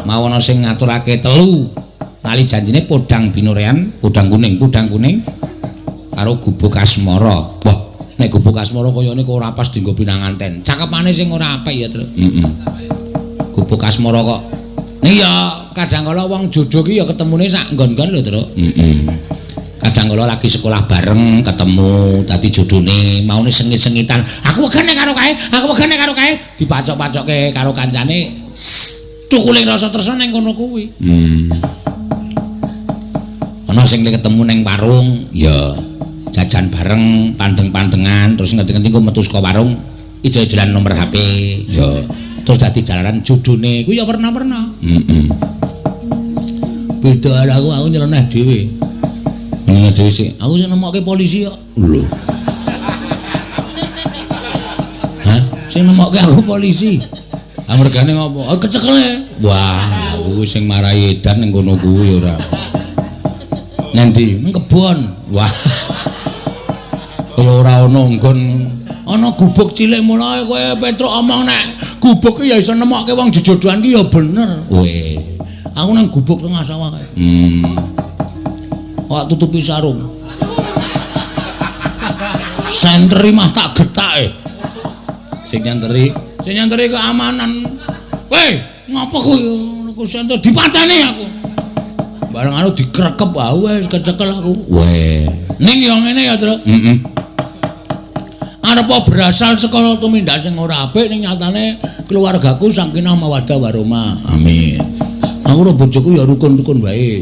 Speaker 2: Mau ana sing ngaturake 3. Nali janjine podang binorean, podang kuning karo gubuk asmara. Wah, nek gubuk asmara kayane kok ora pas dienggo pinanganten. Cakepane sing ora apik ya, Tru. Gubuk asmara kok. Ning ya kadang kala wong jodoh ki ya ketemune sak nggon-nggon lho, Tru. Kadang kala lagi sekolah bareng ketemu dadi jodhone maune sengit-sengitan aku wegane karo kae dipacok-pacokke karo kancane cukuling rasa tresna ning kono kuwi. Ana sing ketemu ning warung ya jajan bareng pandeng-pandengan terus ngerti-ngerti ku metu saka warung idol-idolan nomor HP ya terus dadi jalanan jodhone kuwi ya pernah-pernah. Beda aku nyeleneh dhewe. Menengah dhewe sik. Aku sing nemokke polisi kok. Lho. Hah? Sing nemokke aku polisi. Amargane ngopo? Oh, kecekele. Wah, kuwi sing marahi edan ning kono kuwi ora. Nanti nang kebon. Wah. Kaya ora ana nggon ana gubuk cilik mulai kowe Petro omong nek gubuk ki ya iso nemokke wong jejodohan ki ya bener. Weh. Aku nang gubuk tengah sawah kae. Kok tutupi sarung. Sentri mah tak getake. Sing nyanteri keamanan. Weh, ngapa kowe ngono senter dipateni aku. Bareng anu dikrekep wis kecekel aku. Weh, ning yo ngene ya, Tru. Arepa berasal saka tumindak sing ora apik ning nyatane keluargaku sakinah mawaddah warahmah. Amin. Aku karo bojoku ya rukun-rukun wae.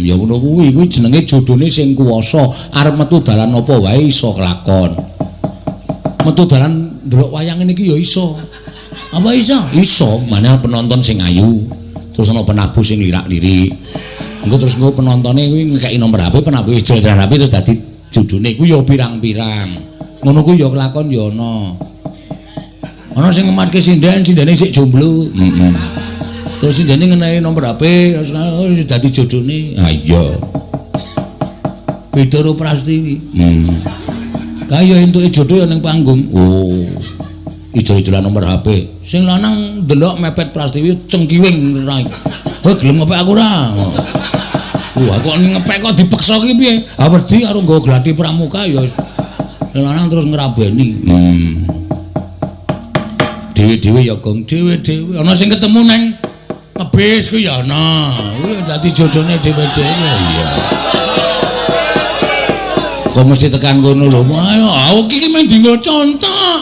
Speaker 2: Ya ngono kuwi jenenge jodhone sing kuwasa. Arep metu dalan apa wae iso kelakon. Metu dalan ndelok wayang iki ya iso. Apa iso? Iso, mana penonton sing ayu. Terus ana penabuh sing lirak-lirik. Engko terus engko penontone kuwi ngekeki nomor HP, penabuh jalan HP terus dadi judune kuwi ya pirang-pirang. Ngono kuwi ya kelakon ya ana. Ana sing ngematke sindene sik jomblo. Terus sindene ngenehi nomor HP terus dadi jodone. Ah iya. Pedoro Prastiwi. Kaya entuke jodoh ya ning panggung. Oh. Ijo-ijolan nomor HP. Sing lanang ndelok mepet Prastiwi cengkiwing rai. Kowe gelem ngepek aku ora? Aku ngepek kok dipeksa ki piye? Ah wedi karo nggo glati pramuka ya. Sing lanang terus ngrabeni. Dewe-dewe ya Gong, dewe-dewe. Ana sing ketemu nang ngebis ku ya ana. Kuwi dadi jodone dewe-dewe ya. Kok mesti tekan kono lho. Ayo, aku iki mung dienggo contoh.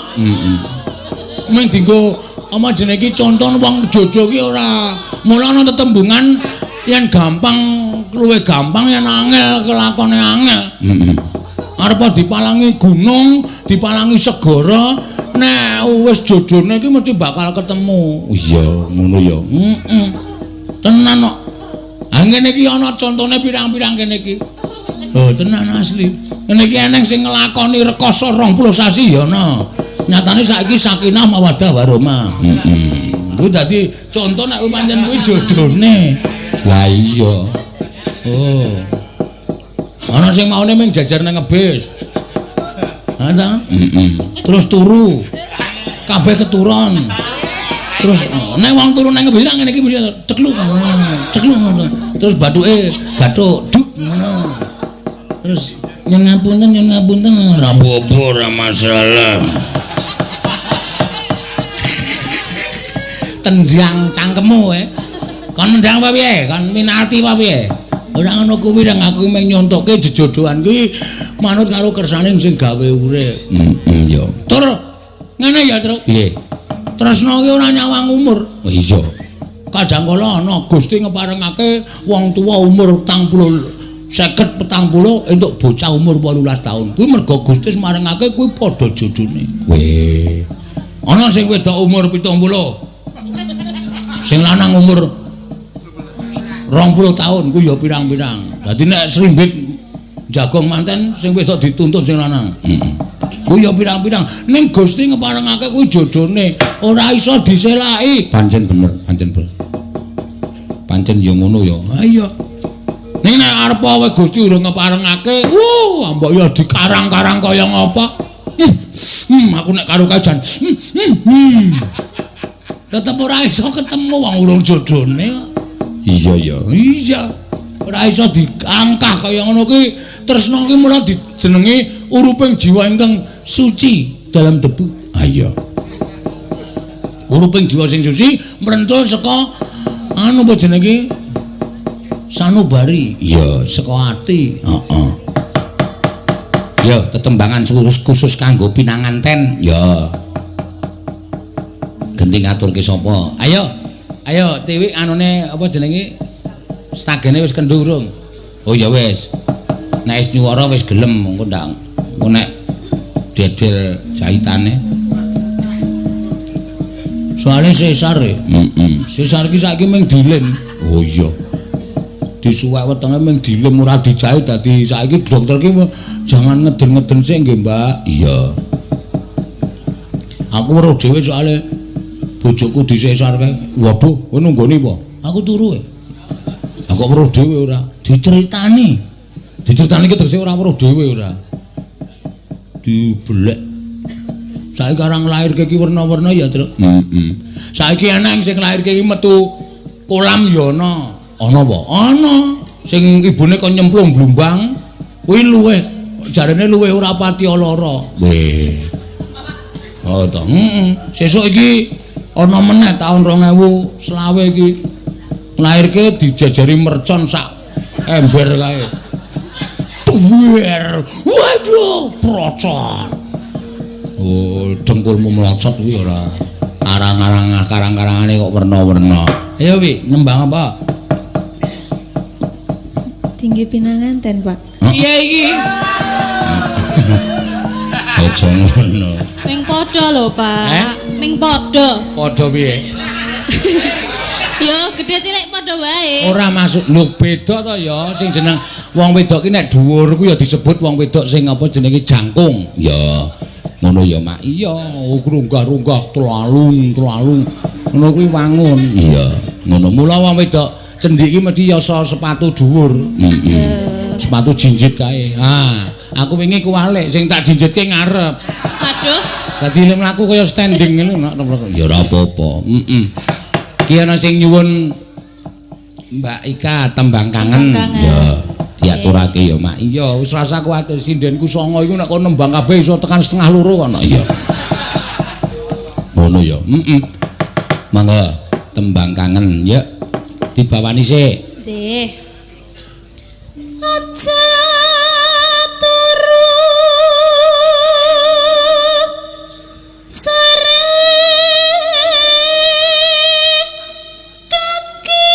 Speaker 2: Mung dienggo apa jenenge iki contoh wong jodoh ki ora. Mula ana tetembungan yen gampang luwih gampang yen angel kelakone angel. Arep dipalangi gunung, dipalangi segara, nek wis jodone iki mesti bakal ketemu. Iya, ngono ya. Tenan kok. Ha ngene iki ana contone pirang-pirang kene iki. Oh, tenan asli. Ngene iki eneng sing nglakoni rekoso 20 sasi ya ana. Nyatane saiki sakinah mawaddah warahmah. Kuwi dadi contoh nek pancen kuwi jodone. Lah iya. Oh. Ana sing maune mung jajar nang ngebis. Ha ta? Terus turu. Kabeh keturun. Terus nek wong turu nang ngebis ngene iki mesti cekluk. Cekluk ngono. Terus bathuke gathuk duk ngono. Terus nyen ngapunten ora apa-apa ora masalah. Tendang cangkemmu kon nendang apa piye? Kon minati apa piye? Ora ngono kuwi nang aku mung nyontokke jejodohan kuwi manut karo kersane sing gawe urip. Ya. Tur ngene ya, Truk. Piye? Tresna ki ora nyawang umur. Oh iya. Kadang kala ana Gusti ngeparengake wong tuwa umur 50 entuk bocah umur 18 tahun. Kuwi mergo Gusti marengake kuwi padha jodone. Weh. Ana sing wedok umur 70. Sing lanang umur 20 tahun kuwi ya pirang-pirang. Dadi nek srimbit jagong manten sing wedok dituntun sing lanang. Kuwi ya pirang-pirang. Ning Gusti ngeparengake kuwi jodone, ora iso diselaki. Pancen bener, pancen bener. Pancen ya ngono ya. Ha iya. Ning nek arep wae Gusti urung ngeparengake, ambok ya dikarang-karang kaya ngapa. Aku nek karo kajan. Tetep ora iso ketemu wong urung jodone. Iya ya, iya. Ora iso diangkah kaya ngono kuwi. Tresna kuwi mula dijenengi uruping jiwa ingkang suci dalam debu. Ah iya. Uruping jiwa sing suci mrentul saka anu apa jenenge? Sanubari. Iya, saka ati. Heeh. Ya, tetembangan khusus kanggo pinanganten. Ya. Genti ngaturke sapa? Ayo Tiwi anune apa jenenge? Stagene wis kendurung. Oh ya wis. Nek wis nyuwara wis gelem engko ndak. Engko nek dedel jahitane. Soale sesar e. Sesar ki saiki mung dilem. Oh iya. Disuwek wetenge mung dilem ora dijahit dadi saiki dokter ki jangan ngeden-ngeden sik nggih, Mbak. Iya. Aku weruh dhewe soale bojoku disesarke. Waduh, kowe nunggoni apa? Aku turu. Aku weruh dhewe ora diceritani. Diceritani ki tegese ora weruh dhewe ora. Dibelek. Saiki karang lairke ki werna-werna ya, Truk. Saiki eneng sing lairke ki metu kolam ya ana. Ana apa? Ana. Sing ibune kok nyemplung blumbang. Kuwi luweh jarene luweh ora pati lara. Weh. Oh to. Sesuk iki ana meneh taun 2020 iki lairke dijajari mercon sak ember kae. Duwer. Waduh, procot. Oh, dengkulmu melocot kuwi ora. Arang-arang karang-karangane kok werna-werna. Ayo Wi, nembang apa?
Speaker 5: Tinggi pinanganten, Pak.
Speaker 2: Iya iki. Aja ngono.
Speaker 5: Ming padha lho, Pak.
Speaker 4: Ming padha.
Speaker 2: Padha piye?
Speaker 4: Yo gede cilik padha wae.
Speaker 2: Ora masuk lho beda to ya sing jeneng wong wedok ki nek dhuwur ku ya disebut wong wedok sing apa jenenge jangkung. Ya ngono ya Mak. Iya, runggah-runggah tlalung. Ngono kuwi wangun. Iya, ngono mula wong wedok cendhik ki mesti ya sepatu dhuwur. Sepatu jinjit kae. Aku wingi kuwalik sing tak jinjitke ngarep.
Speaker 4: Aduh.
Speaker 2: Dadi nek mlaku kaya standing ngene ya ora apa-apa. Ki ana sing nyuwun Mbak Ika tembang kangen. Ya, diaturake ya, Mak. Iya, wis rasa kuwatir sindenku 9 iku nek kon nembang kabeh iso tekan setengah loro kono. Iya. Ngono ya. Mangga tembang kangen ya. Dibawani sik.
Speaker 4: Nggih.
Speaker 1: Aja turu sare kaki.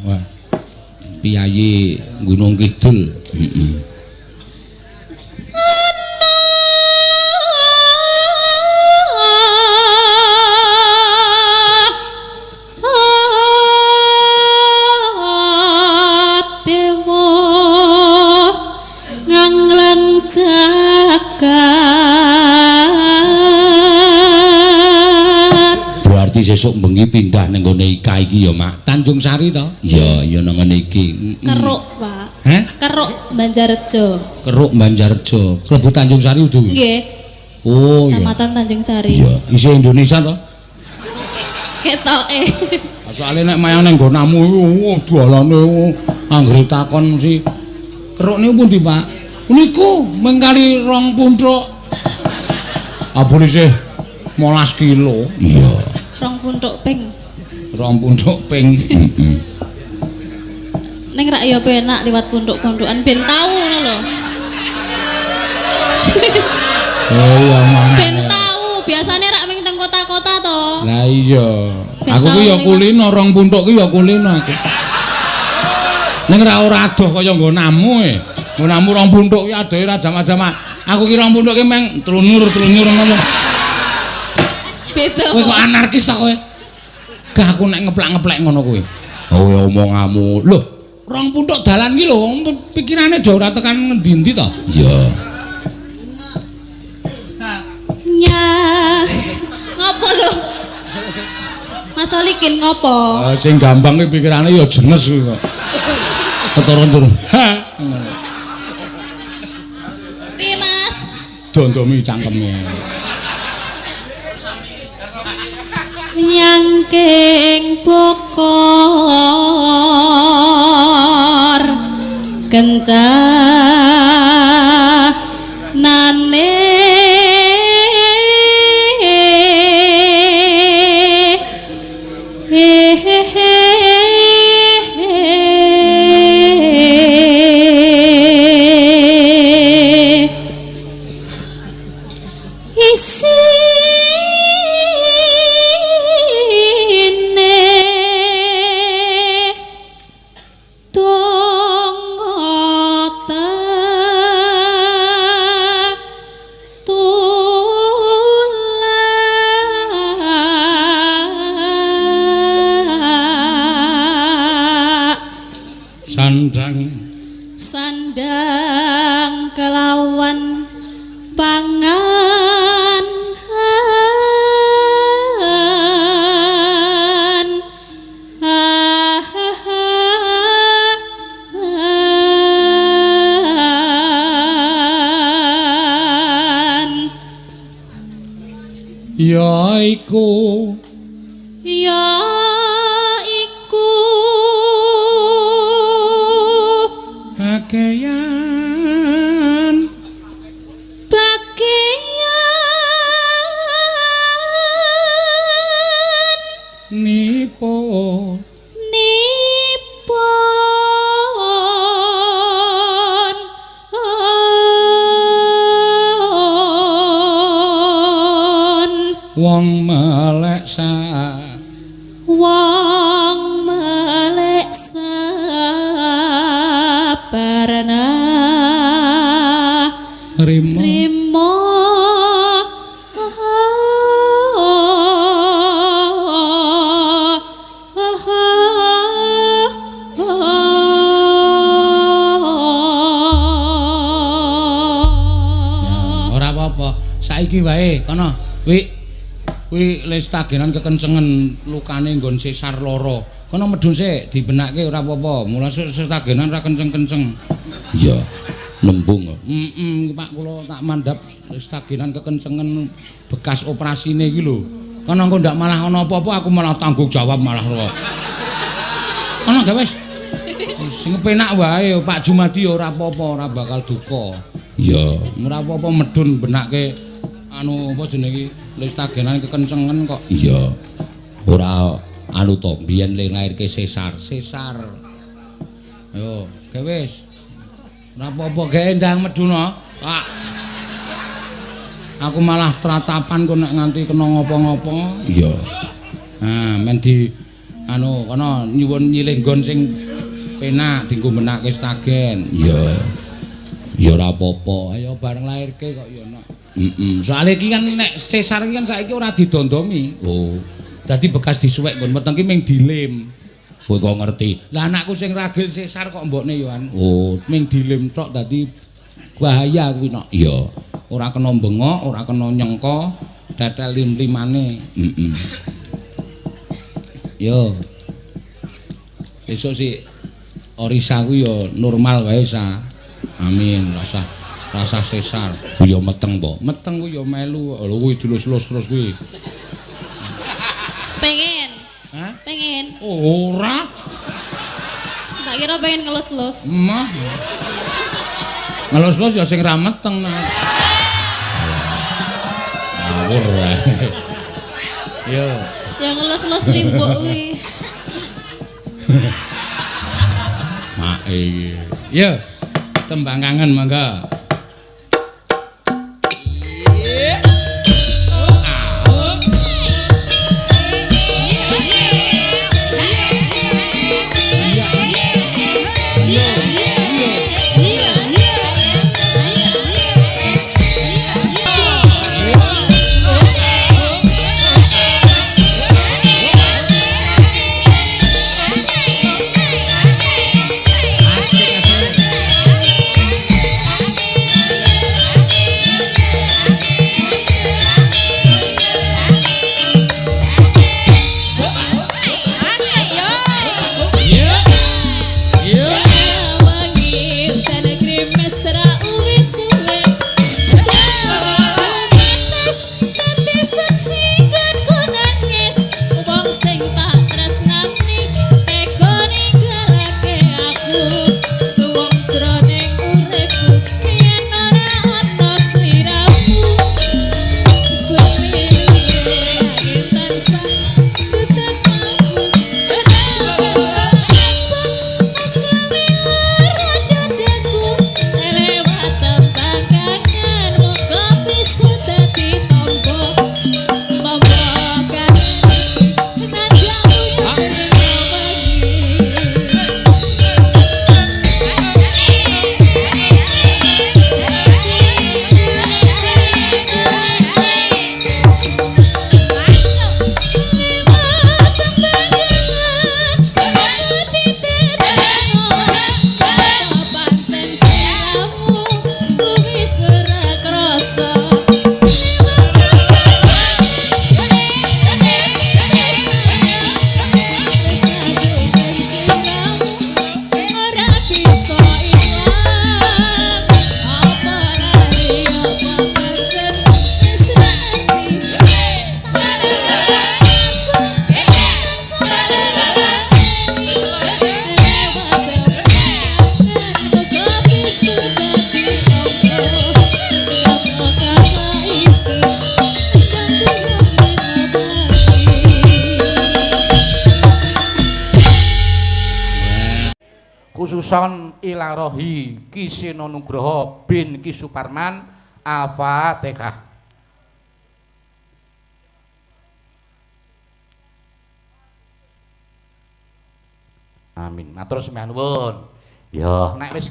Speaker 2: Wah. Piyayi Gunung Kidul. Berarti sesuk bengi pindah ning gone Ika iki ya, Mak. Tanjung Sari to? Iya, ya nang ngene iki.
Speaker 4: Keruk, Pak.
Speaker 2: Heh?
Speaker 4: Keruk Banjarjo.
Speaker 2: Keruk Banjarjo. Klebu Tanjung Sari udu.
Speaker 4: Nggih.
Speaker 2: Oh, iya.
Speaker 4: Kecamatan Tanjung Sari.
Speaker 2: Iya, isi Indonesia to?
Speaker 4: Ketoke.
Speaker 2: Soale nek mayang ning nggonamu iku dolane anggere takon mesti keruk niku pundi, Pak? Niku mengkali 2 punthuk. Abone sih 15 kilo. Iya.
Speaker 4: 2 punthuk ping.
Speaker 2: 2 punthuk ping.
Speaker 4: Ning rak ya penak liwat punthuk-punthukan ben tau ngono lho.
Speaker 2: Oh iya maneh.
Speaker 4: Ben tau, biasane rak ming teng kota-kota to.
Speaker 2: Lah iya.
Speaker 4: Ben
Speaker 2: Aku ku
Speaker 4: tau
Speaker 2: ya
Speaker 4: liwat.
Speaker 2: kulino 2 punthuk ki ya kulino aku. Ning ora adoh kaya nggonamu e. Nggonamu 2 punthuk ki adohe ra jama-jama. Aku ki 2 punthuk ki meng trunur ngono.
Speaker 4: Beda.
Speaker 2: Kowe kok anarkis ta kowe? Gak aku nek ngeplak-ngeplek ngono kowe. Oh ya omonganmu. Loh, 2 punthuk dalan ki lho, pikirane do ora tekan ngendi-endi to? Iya.
Speaker 4: Nya. Ngopo lho? Mas Olikin ngopo?
Speaker 2: Sing gampang ki pikirane ya jenes kuwi kok. Turun-turun.
Speaker 4: Piye, Mas?
Speaker 2: Dondomi cangkeme.
Speaker 4: Nyangking bokor kencanane sandang kelawan pangan
Speaker 2: yaiku bagaian nipun wong melek sabarna
Speaker 4: Rimo
Speaker 2: iki wae kono. Kuwi lestagenan kekencengan lukane nggon sesar loro. Kono medhun sik dibenake ora apa-apa. Mula sestagenan ra kenceng-kenceng.
Speaker 6: Iya. Nembung.
Speaker 2: Pak kula tak mandhap lestagenan kekencengan bekas operasine iki lho. Kono engko ndak malah ana apa-apa aku malah tanggung jawab malah lho. Kono gak wis. Sing penak wae Pak Jumadi ora apa-apa, ora bakal duka.
Speaker 6: Iya.
Speaker 2: Ora apa-apa medhun benake anu apa jenenge iki lestagenan kekencengan kok.
Speaker 6: Iya. Ora anu to biyen lairke sesar.
Speaker 2: Yo, ge wis. Ora apa-apa ge ndang medhuna. Pak. Aku malah tratapan kok nek nganti kena ngopo-ngopo.
Speaker 6: Iya.
Speaker 2: Nah, men di anu kono nyuwun nyilih nggon sing penak dienggo benake stagen.
Speaker 6: Iya. Ya ora apa-apa.
Speaker 2: Ayo bareng lairke kok ya nek. Soale iki kan nek sesar iki kan saiki ora didondomi.
Speaker 6: Oh.
Speaker 2: Dadi bekas disuwek nggon weteng ki ming dilem.
Speaker 6: Kowe kok ngerti?
Speaker 2: Lah anakku sing ragil sesar kok mbokne yoan.
Speaker 6: Oh,
Speaker 2: Ming dilem tok dadi bahaya kuwi nok.
Speaker 6: iya.
Speaker 2: Ora kena bengok, ora kena nyengko, tetel lim-limane. Yo. Besok sih Orisa kuwi yo normal wae sa. Amin, rasa sesar.
Speaker 6: Ya meteng po.
Speaker 2: Meteng kuwi yo melu. Lho kuwi dilus-lus terus kuwi.
Speaker 4: Pengen.
Speaker 2: Hah?
Speaker 4: Pengen.
Speaker 2: Ora.
Speaker 4: Tak kira pengen ngelus-lus.
Speaker 2: Mah. Ngelus-lus ya sing ra meteng. Ngawur wae. Yo.
Speaker 4: Ya ngelus-lus limbuk kuwi.
Speaker 2: Mak iki. Yo. Tembang kangen mangga.
Speaker 7: Khususon ilarohi Kiseno Nugroho bin Ki Suparman Al-Fatihah. Amin. Matur sembah nuwun. Ya, nek wis